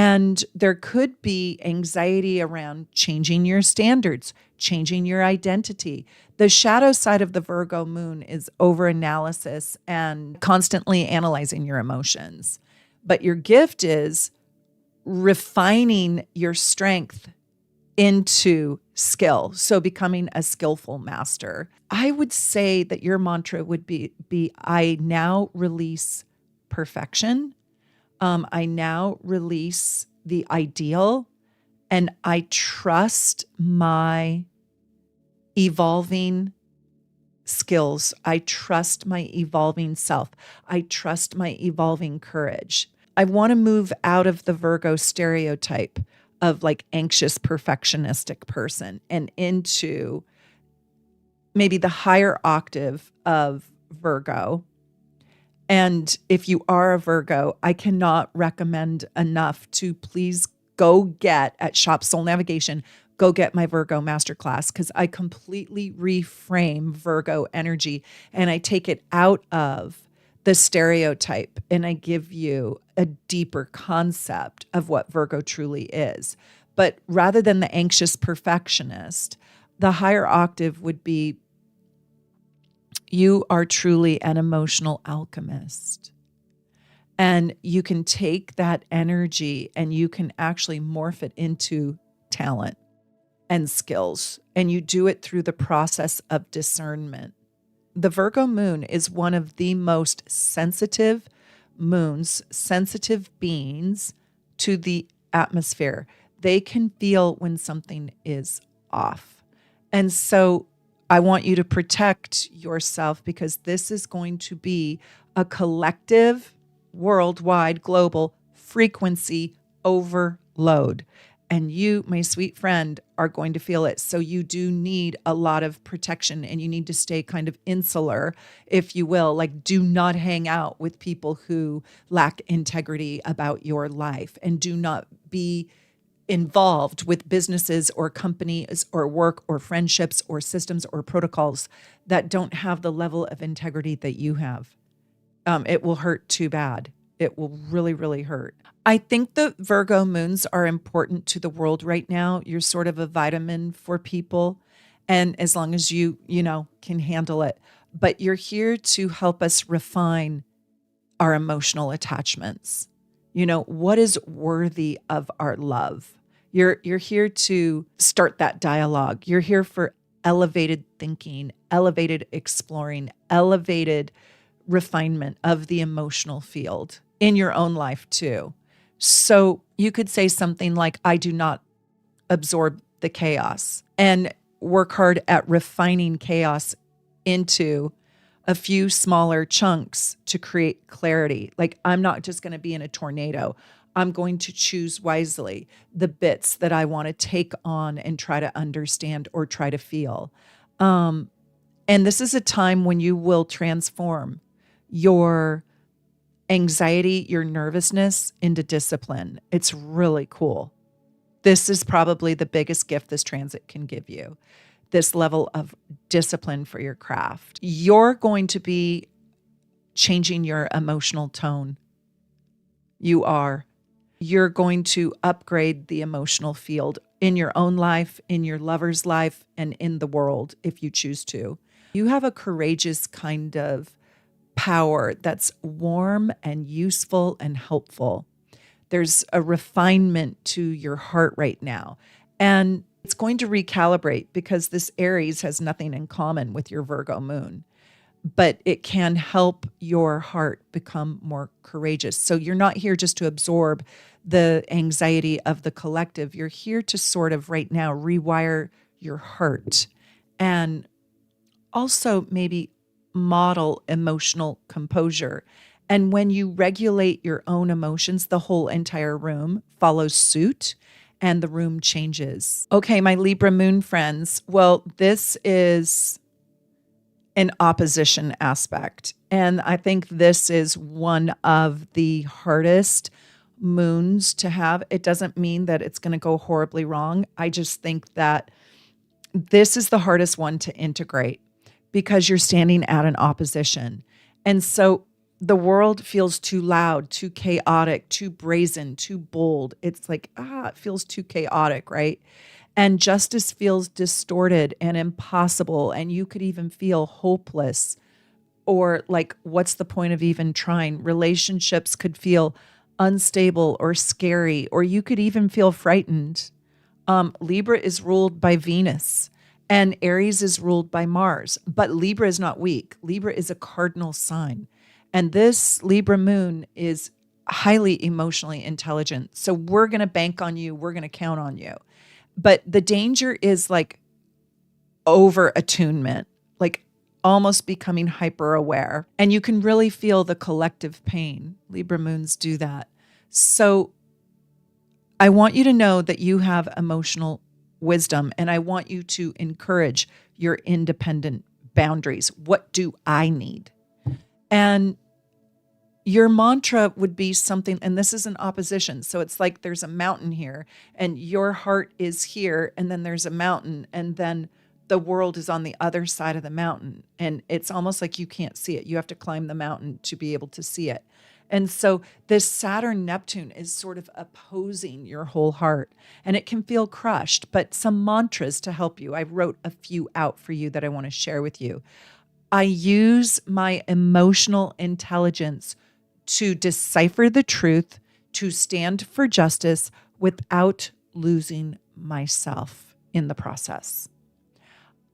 And there could be anxiety around changing your standards, changing your identity. The shadow side of the Virgo moon is overanalysis and constantly analyzing your emotions. But your gift is refining your strength into skill. So becoming a skillful master. I would say that your mantra would be I now release perfection. I now release the ideal, and I trust my evolving skills. I trust my evolving self. I trust my evolving courage. I want to move out of the Virgo stereotype of like anxious perfectionistic person and into maybe the higher octave of Virgo. And if you are a Virgo, I cannot recommend enough to please go get at Shop Soul Navigation, go get my Virgo masterclass, because I completely reframe Virgo energy and I take it out of the stereotype and I give you a deeper concept of what Virgo truly is. But rather than the anxious perfectionist, the higher octave would be you are truly an emotional alchemist. And you can take that energy and you can actually morph it into talent and skills. And you do it through the process of discernment. The Virgo moon is one of the most sensitive moons, sensitive beings to the atmosphere. They can feel when something is off. And so I want you to protect yourself because this is going to be a collective, worldwide, global frequency overload. And you, my sweet friend, are going to feel it. So you do need a lot of protection and you need to stay kind of insular, if you will. Like, do not hang out with people who lack integrity about your life, and do not be involved with businesses or companies or work or friendships or systems or protocols that don't have the level of integrity that you have. It will hurt too bad. It will really, really hurt. I think the Virgo moons are important to the world right now. You're sort of a vitamin for people. And as long as you can handle it, but you're here to help us refine our emotional attachments. What is worthy of our love? You're here to start that dialogue. You're here for elevated thinking, elevated exploring, elevated refinement of the emotional field in your own life too. So you could say something like, I do not absorb the chaos, and work hard at refining chaos into a few smaller chunks to create clarity. Like, I'm not just going to be in a tornado. I'm going to choose wisely the bits that I want to take on and try to understand or try to feel. And this is a time when you will transform your anxiety, your nervousness into discipline. It's really cool. This is probably the biggest gift this transit can give you, this level of discipline for your craft. You're going to be changing your emotional tone. You are. You're going to upgrade the emotional field in your own life, in your lover's life, and in the world if you choose to. You have a courageous kind of power that's warm and useful and helpful. There's a refinement to your heart right now. And it's going to recalibrate because this Aries has nothing in common with your Virgo moon, but it can help your heart become more courageous. So you're not here just to absorb the anxiety of the collective. You're here to sort of right now rewire your heart and also maybe model emotional composure. And when you regulate your own emotions, the whole entire room follows suit and the room changes. Okay, my Libra Moon friends. Well, this is an opposition aspect. And I think this is one of the hardest moons to have. It doesn't mean that it's going to go horribly wrong. I just think that this is the hardest one to integrate because you're standing at an opposition. And so the world feels too loud, too chaotic, too brazen, too bold. It's like, it feels too chaotic, right? And justice feels distorted and impossible. And you could even feel hopeless or like, what's the point of even trying? Relationships could feel unstable or scary, or you could even feel frightened. Libra is ruled by Venus and Aries is ruled by Mars, but Libra is not weak. Libra is a cardinal sign. And this Libra moon is highly emotionally intelligent. So we're going to bank on you. We're going to count on you. But the danger is like over attunement, like almost becoming hyper aware. And you can really feel the collective pain. Libra moons do that. So I want you to know that you have emotional wisdom, and I want you to encourage your independent boundaries. What do I need? And your mantra would be something, and this is an opposition. So it's like there's a mountain here, and your heart is here, and then there's a mountain, and then the world is on the other side of the mountain. And it's almost like you can't see it. You have to climb the mountain to be able to see it. And so this Saturn Neptune is sort of opposing your whole heart, and it can feel crushed, but some mantras to help you. I wrote a few out for you that I want to share with you. I use my emotional intelligence to decipher the truth, to stand for justice without losing myself in the process.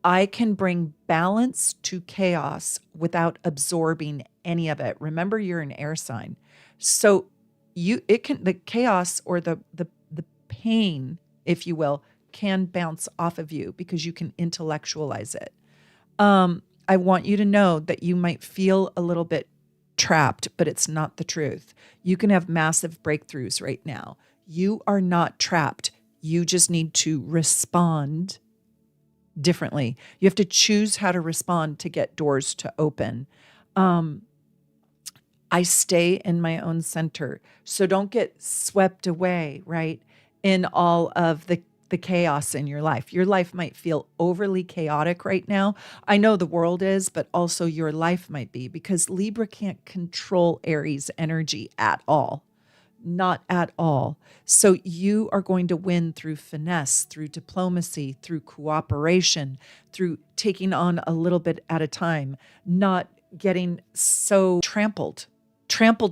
I can bring balance to chaos without absorbing any of it. Remember, you're an air sign. So the chaos or the pain, if you will, can bounce off of you because you can intellectualize it. I want you to know that you might feel a little bit trapped, but it's not the truth. You can have massive breakthroughs right now. You are not trapped. You just need to respond differently. You have to choose how to respond to get doors to open. I stay in my own center. So don't get swept away, right, in all of the chaos in your life. Your life might feel overly chaotic right now. I know the world is, but also your life might be, because Libra can't control Aries energy at all. Not at all. So you are going to win through finesse, through diplomacy, through cooperation, through taking on a little bit at a time, not getting so trampled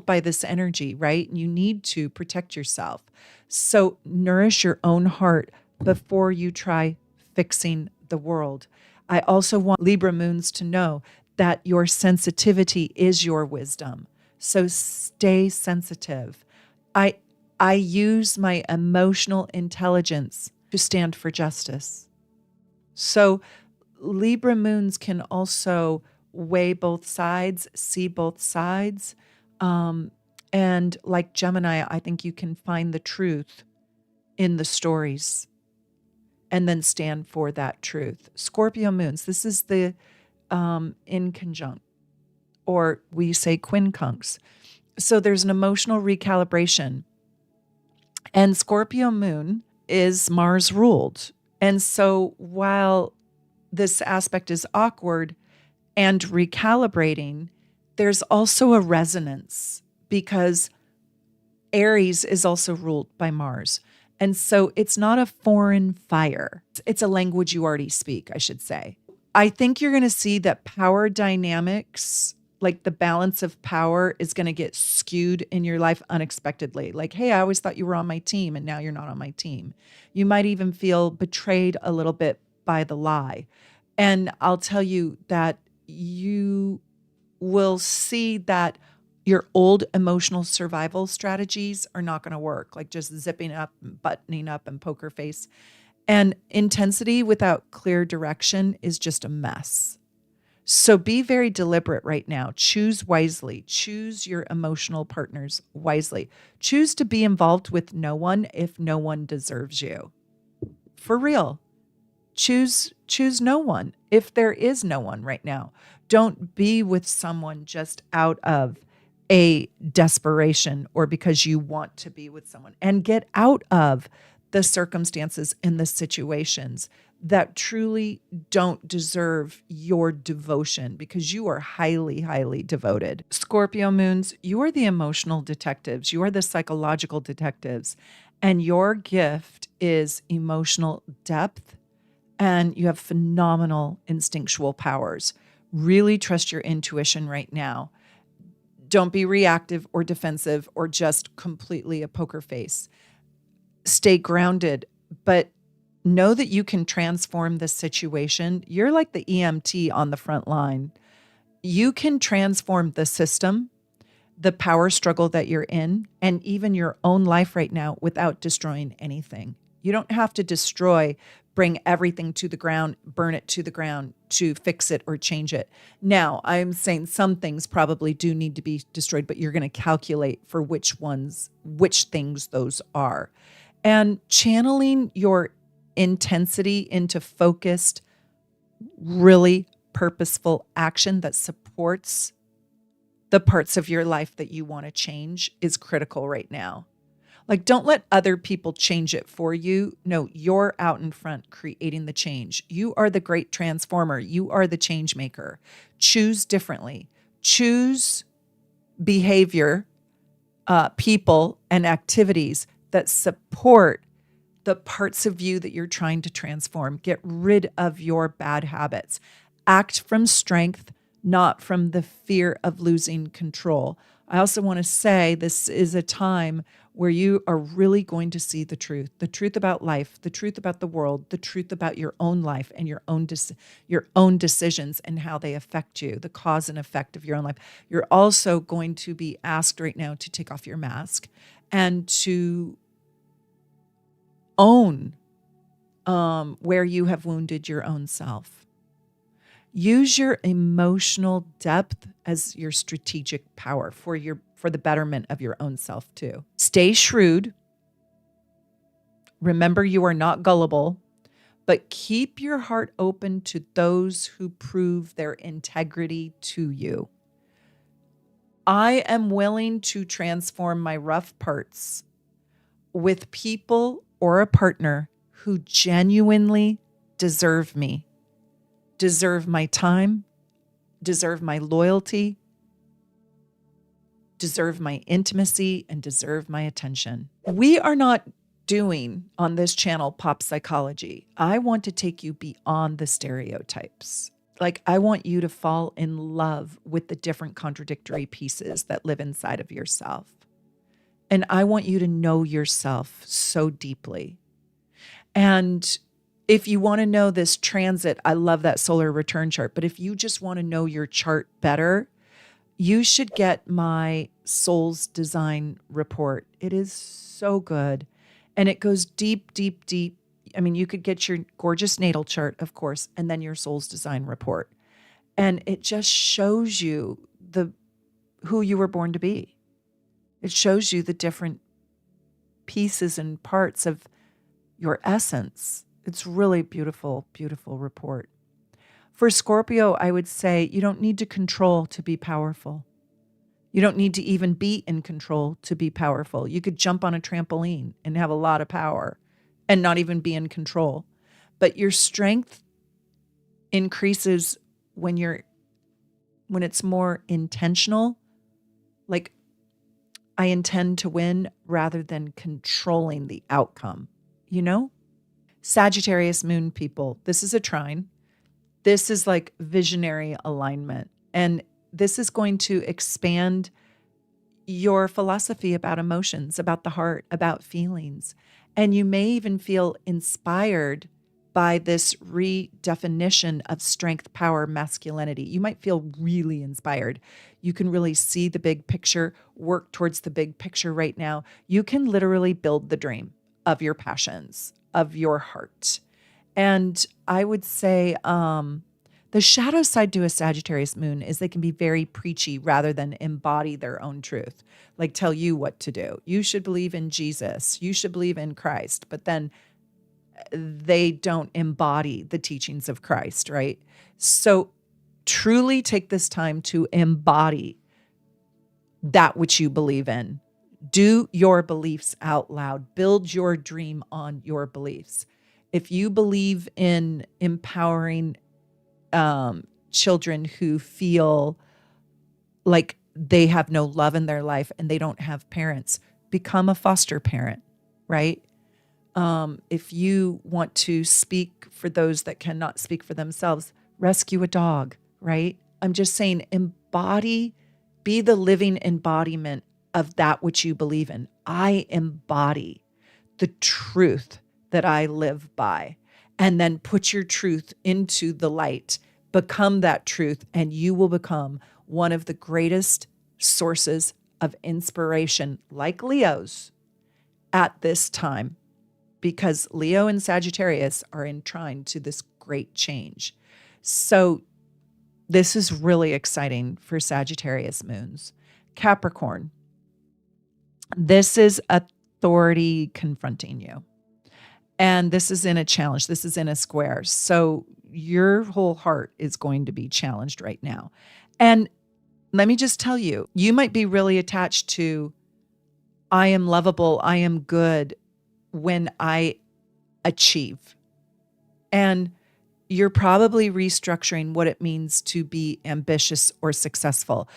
by this energy, right? You need to protect yourself. So nourish your own heart before you try fixing the world. I also want Libra moons to know that your sensitivity is your wisdom. So stay sensitive. I use my emotional intelligence to stand for justice. So Libra moons can also weigh both sides, see both sides. And like Gemini, I think you can find the truth in the stories and then stand for that truth. Scorpio moons, this is the inconjunct, or we say quincunx. So there's an emotional recalibration. And Scorpio moon is Mars ruled. And so while this aspect is awkward and recalibrating, there's also a resonance because Aries is also ruled by Mars. And so it's not a foreign fire. It's a language you already speak, I should say. I think you're going to see that power dynamics, like the balance of power, is going to get skewed in your life unexpectedly. Like, hey, I always thought you were on my team and now you're not on my team. You might even feel betrayed a little bit by the lie. And I'll tell you that you will see that your old emotional survival strategies are not going to work, like just zipping up, and buttoning up, and poker face. And intensity without clear direction is just a mess. So be very deliberate right now. Choose wisely. Choose your emotional partners wisely. Choose to be involved with no one if no one deserves you. For real. Choose no one if there is no one right now. Don't be with someone just out of a desperation or because you want to be with someone, and get out of the circumstances and the situations that truly don't deserve your devotion because you are highly, highly devoted. Scorpio moons, you are the emotional detectives. You are the psychological detectives. And your gift is emotional depth, and you have phenomenal instinctual powers. Really trust your intuition right now. Don't be reactive or defensive or just completely a poker face. Stay grounded, but know that you can transform this situation. You're like the EMT on the front line. You can transform the system, the power struggle that you're in, and even your own life right now without destroying anything. You don't have to destroy, bring everything to the ground, burn it to the ground to fix it or change it. Now, I'm saying some things probably do need to be destroyed, but you're going to calculate for which things those are. And channeling your intensity into focused, really purposeful action that supports the parts of your life that you want to change is critical right now. Like, don't let other people change it for you. No, you're out in front creating the change. You are the great transformer. You are the change maker. Choose differently. Choose behavior, people, and activities that support the parts of you that you're trying to transform. Get rid of your bad habits. Act from strength, not from the fear of losing control. I also want to say this is a time where you are really going to see the truth about life, the truth about the world, the truth about your own life and your own decisions and how they affect you, the cause and effect of your own life. You're also going to be asked right now to take off your mask and to own where you have wounded your own self. Use your emotional depth as your strategic power for the betterment of your own self too. Stay shrewd. Remember, you are not gullible, but keep your heart open to those who prove their integrity to you. I am willing to transform my rough parts with people or a partner who genuinely deserve me, deserve my time, deserve my loyalty, deserve my intimacy, and deserve my attention. We are not doing on this channel pop psychology. I want to take you beyond the stereotypes. Like, I want you to fall in love with the different contradictory pieces that live inside of yourself. And I want you to know yourself so deeply. And if you want to know this transit, I love that solar return chart. But if you just want to know your chart better, you should get my Soul's Design report. It is so good. And it goes deep, deep, deep. I mean, you could get your gorgeous natal chart, of course, and then your Soul's Design report. And it just shows you who you were born to be. It shows you the different pieces and parts of your essence. It's really beautiful, beautiful report. For Scorpio, I would say you don't need to control to be powerful. You don't need to even be in control to be powerful. You could jump on a trampoline and have a lot of power and not even be in control. But your strength increases when it's more intentional. Like, I intend to win rather than controlling the outcome, you know? Sagittarius Moon people, this is a trine. This is like visionary alignment. And this is going to expand your philosophy about emotions, about the heart, about feelings. And you may even feel inspired by this redefinition of strength, power, masculinity. You might feel really inspired. You can really see the big picture, work towards the big picture right now. You can literally build the dream of your passions, of your heart. And I would say the shadow side to a Sagittarius moon is they can be very preachy rather than embody their own truth, like tell you what to do. You should believe in Jesus. You should believe in Christ. But then they don't embody the teachings of Christ, right? So truly take this time to embody that which you believe in. Do your beliefs out loud. Build your dream on your beliefs. If you believe in empowering children who feel like they have no love in their life and they don't have parents, become a foster parent, right? If you want to speak for those that cannot speak for themselves, rescue a dog, right? I'm just saying, be the living embodiment of that which you believe in. I embody the truth that I live by, and then put your truth into the light, become that truth, and you will become one of the greatest sources of inspiration, like Leo's, at this time, because Leo and Sagittarius are in trine to this great change. So this is really exciting for Sagittarius moons. Capricorn, this is authority confronting you. And this is in a challenge. This is in a square. So your whole heart is going to be challenged right now. And let me just tell you, you might be really attached to, I am lovable, I am good when I achieve. And you're probably restructuring what it means to be ambitious or successful.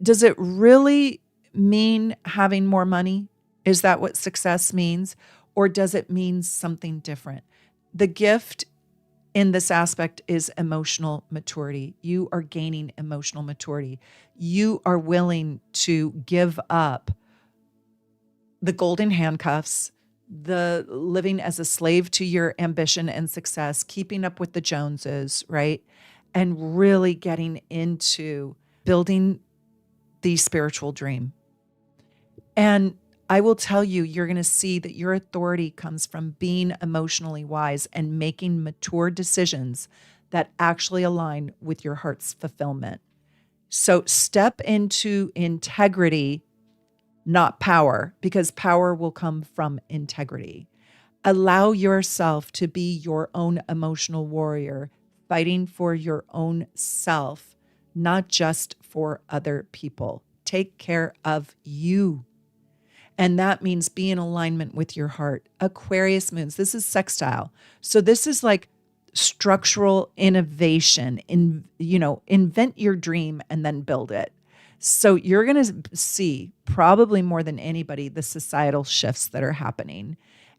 Does it really mean having more money? Is that what success means? Or does it mean something different? The gift in this aspect is emotional maturity. You are gaining emotional maturity. You are willing to give up the golden handcuffs, the living as a slave to your ambition and success, keeping up with the Joneses, right? And really getting into building the spiritual dream. And I will tell you, you're going to see that your authority comes from being emotionally wise and making mature decisions that actually align with your heart's fulfillment. So step into integrity, not power, because power will come from integrity. Allow yourself to be your own emotional warrior, fighting for your own self, not just for other people. Take care of you. And that means be in alignment with your heart. Aquarius moons, this is sextile. So this is like structural innovation. Invent your dream and then build it. So you're going to see, probably more than anybody, the societal shifts that are happening.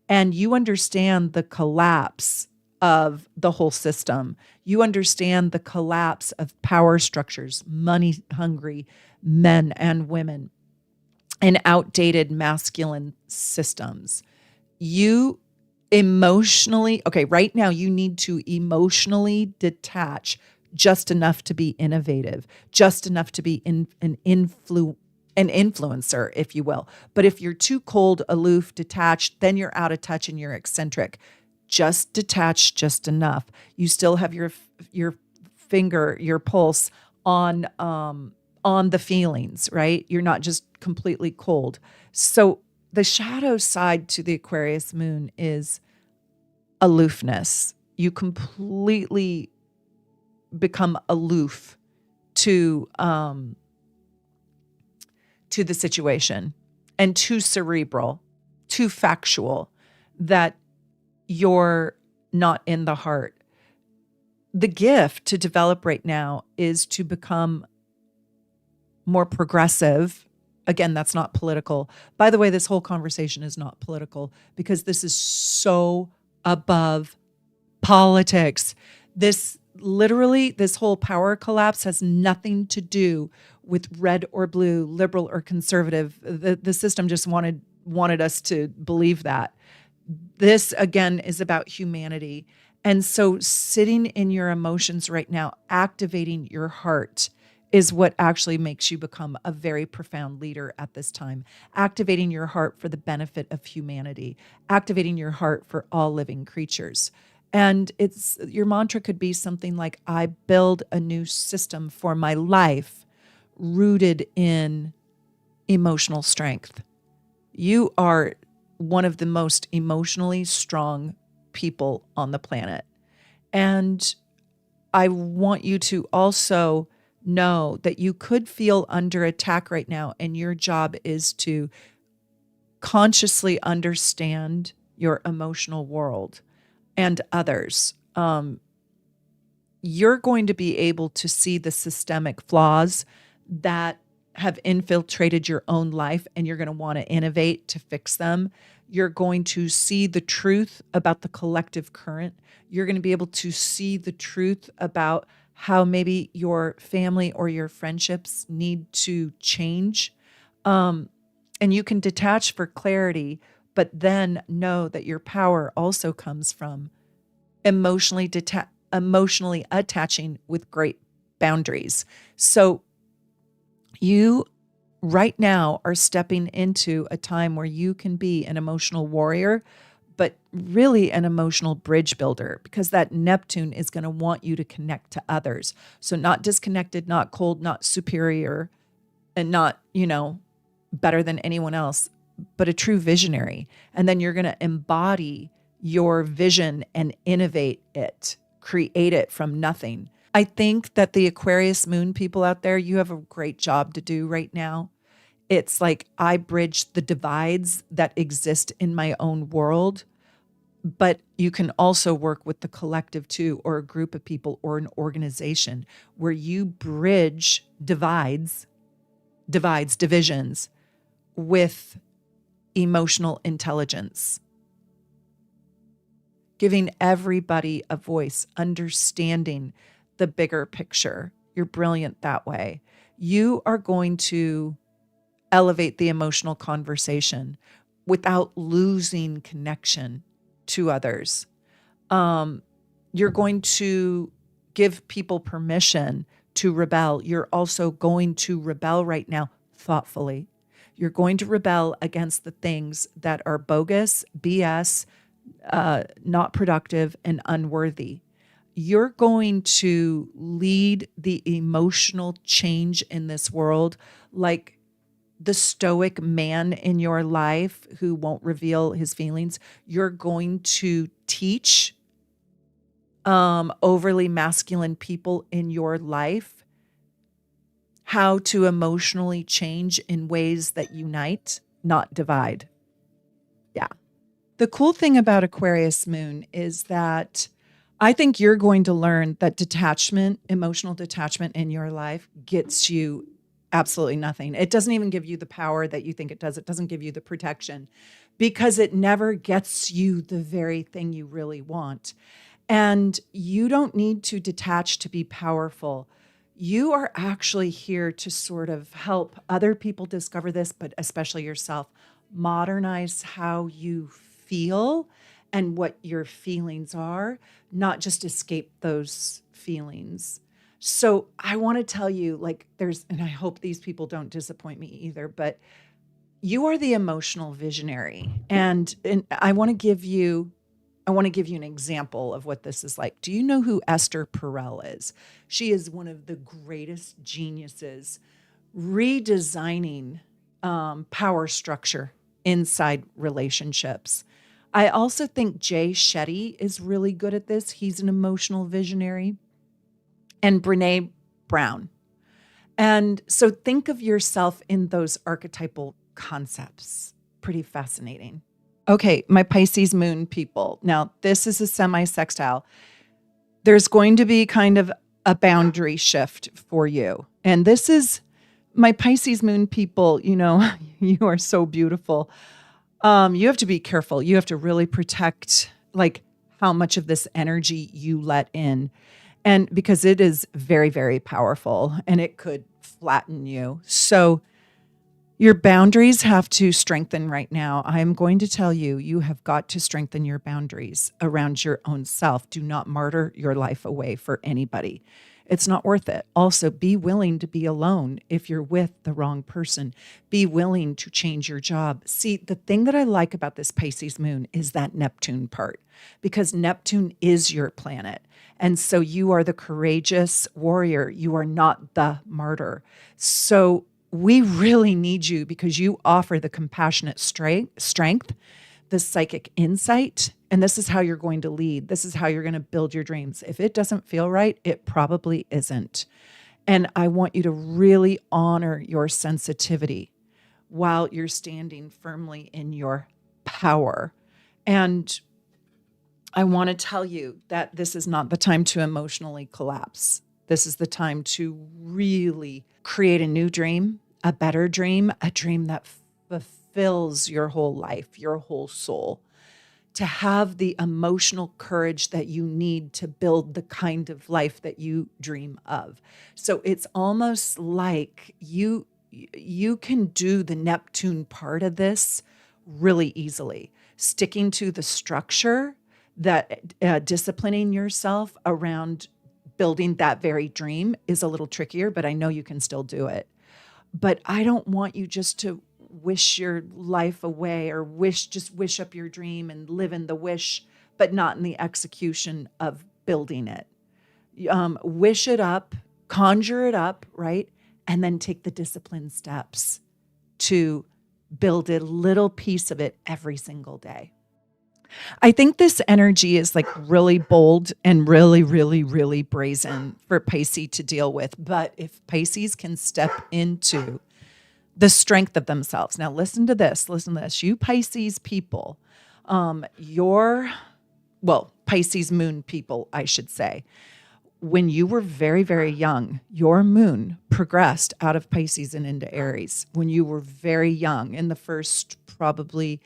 And you understand the collapse of the whole system. You understand the collapse of power structures, money-hungry men and women, and outdated masculine systems. You right now you need to emotionally detach just enough to be innovative, just enough to be an influencer, if you will. But if you're too cold, aloof, detached, then you're out of touch and you're eccentric. Just detach just enough. You still have your finger, your pulse on the feelings, right? You're not just completely cold. So the shadow side to the Aquarius moon is aloofness. You completely become aloof to the situation, and too cerebral, too factual, that you're not in the heart. The gift to develop right now is to become more progressive. Again, that's not political. By the way, this whole conversation is not political because this is so above politics. This whole power collapse has nothing to do with red or blue, liberal or conservative. The system just wanted us to believe that. This, again, is about humanity. And so sitting in your emotions right now, activating your heart, is what actually makes you become a very profound leader at this time. Activating your heart for the benefit of humanity, activating your heart for all living creatures. And your mantra could be something like, I build a new system for my life rooted in emotional strength. You are one of the most emotionally strong people on the planet. And I want you to also know that you could feel under attack right now, and your job is to consciously understand your emotional world. and others. You're going to be able to see the systemic flaws that have infiltrated your own life, and you're going to want to innovate to fix them. You're going to see the truth about the collective current. You're going to be able to see the truth about how maybe your family or your friendships need to change. And you can detach for clarity, but then know that your power also comes from emotionally attaching with great boundaries. So you right now are stepping into a time where you can be an emotional warrior, but really an emotional bridge builder, because that Neptune is going to want you to connect to others. So not disconnected, not cold, not superior, and not, better than anyone else, but a true visionary. And then you're going to embody your vision and innovate it, create it from nothing. I think that the Aquarius Moon people out there, you have a great job to do right now. It's like I bridge the divides that exist in my own world, but you can also work with the collective too, or a group of people or an organization where you bridge divisions with emotional intelligence, giving everybody a voice, understanding the bigger picture. You're brilliant that way. You are going to elevate the emotional conversation without losing connection to others. You're going to give people permission to rebel. You're also going to rebel right now thoughtfully. You're going to rebel against the things that are bogus, BS, not productive, and unworthy. You're going to lead the emotional change in this world like the stoic man in your life who won't reveal his feelings. You're going to teach overly masculine people in your life how to emotionally change in ways that unite, not divide. Yeah. The cool thing about Aquarius Moon is that I think you're going to learn that emotional detachment in your life gets you absolutely nothing. It doesn't even give you the power that you think it does. It doesn't give you the protection because it never gets you the very thing you really want. And you don't need to detach to be powerful. You are actually here to sort of help other people discover this, but especially yourself, modernize how you feel and what your feelings are, not just escape those feelings. So I want to tell you, and I hope these people don't disappoint me either, but you are the emotional visionary. And I want to give you an example of what this is like. Do you know who Esther Perel is? She is one of the greatest geniuses redesigning power structure inside relationships. I also think Jay Shetty is really good at this. He's an emotional visionary. And Brene Brown. And so think of yourself in those archetypal concepts. Pretty fascinating. Okay, my Pisces Moon people. Now, this is a semi-sextile. There's going to be kind of a boundary shift for you. And this is my Pisces Moon people. You are so beautiful. You have to be careful. You have to really protect how much of this energy you let in. And because it is very, very powerful and it could flatten you. So your boundaries have to strengthen right now. I'm going to tell you, you have got to strengthen your boundaries around your own self. Do not martyr your life away for anybody. It's not worth it. Also, be willing to be alone if you're with the wrong person. Be willing to change your job. See, the thing that I like about this Pisces Moon is that Neptune part, because Neptune is your planet. And so you are the courageous warrior. You are not the martyr. So we really need you because you offer the compassionate strength, the psychic insight, and this is how you're going to lead. This is how you're going to build your dreams. If it doesn't feel right, it probably isn't. And I want you to really honor your sensitivity while you're standing firmly in your power. And I want to tell you that this is not the time to emotionally collapse. This is the time to really create a new dream, a better dream, a dream that fulfills your whole life, your whole soul, to have the emotional courage that you need to build the kind of life that you dream of. So it's almost like you can do the Neptune part of this really easily, sticking to the structure, that disciplining yourself around building that very dream is a little trickier, but I know you can still do it. But I don't want you just to wish your life away or just wish up your dream and live in the wish, but not in the execution of building it. Wish it up, conjure it up, right? And then take the disciplined steps to build a little piece of it every single day. I think this energy is like really bold and really, really, really brazen for Pisces to deal with. But if Pisces can step into the strength of themselves. Now, listen to this. You Pisces people, Pisces Moon people, I should say. When you were very, very young, your moon progressed out of Pisces and into Aries. When you were very young, in the first probably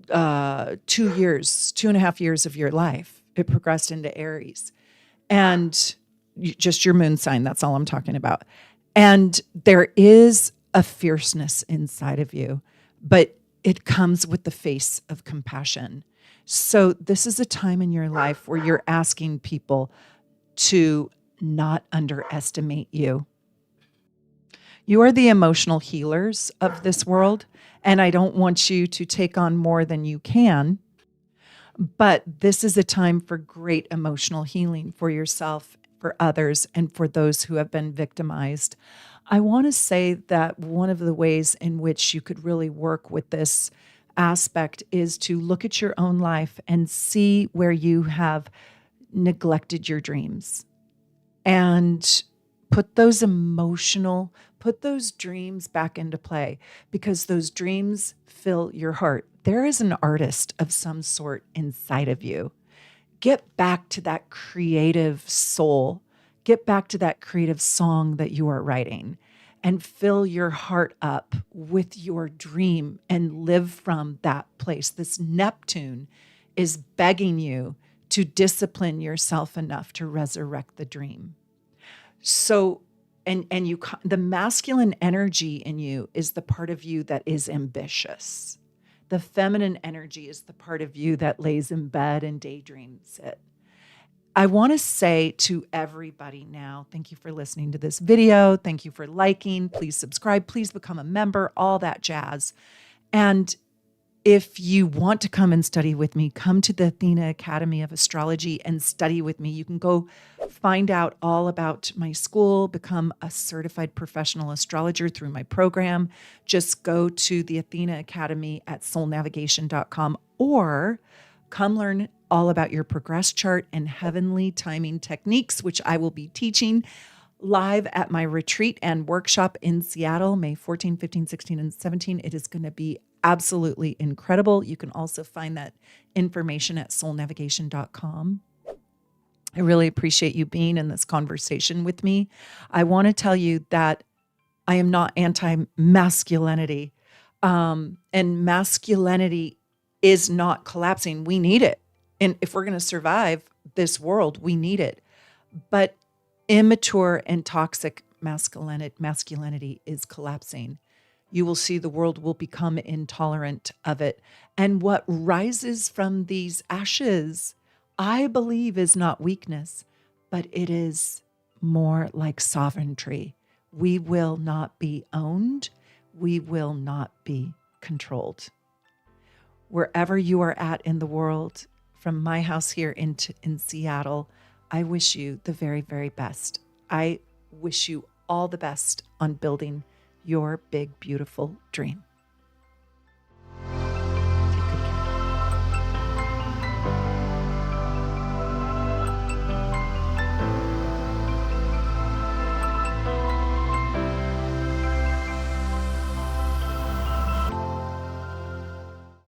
2.5 years of your life, it progressed into Aries. And just your moon sign, that's all I'm talking about. And there is a fierceness inside of you, but it comes with the face of compassion. So this is a time in your life where you're asking people to not underestimate you. You are the emotional healers of this world, and I don't want you to take on more than you can, but this is a time for great emotional healing for yourself, for others, and for those who have been victimized. I want to say that one of the ways in which you could really work with this aspect is to look at your own life and see where you have neglected your dreams and put those dreams back into play, because those dreams fill your heart. There is an artist of some sort inside of you. Get back to that creative soul. Get back to that creative song that you are writing and fill your heart up with your dream and live from that place. This Neptune is begging you to discipline yourself enough to resurrect the dream. So, the masculine energy in you is the part of you that is ambitious. The feminine energy is the part of you that lays in bed and daydreams it. I want to say to everybody now, thank you for listening to this video. Thank you for liking. Please subscribe. Please become a member, all that jazz. And if you want to come and study with me, come to the Athena Academy of Astrology and study with me. You can go find out all about my school, become a certified professional astrologer through my program. Just go to the Athena Academy at soulnavigation.com, or come learn all about your progress chart and heavenly timing techniques, which I will be teaching live at my retreat and workshop in Seattle, May 14, 15, 16, and 17. It is going to be absolutely incredible. You can also find that information at soulnavigation.com. I really appreciate you being in this conversation with me. I want to tell you that I am not anti-masculinity, and masculinity is not collapsing. We need it. And if we're going to survive this world, we need it. But immature and toxic masculinity is collapsing. You will see the world will become intolerant of it. And what rises from these ashes, I believe, is not weakness, but it is more like sovereignty. We will not be owned. We will not be controlled. Wherever you are at in the world, from my house here in Seattle, I wish you the very, very best. I wish you all the best on building your big, beautiful dream.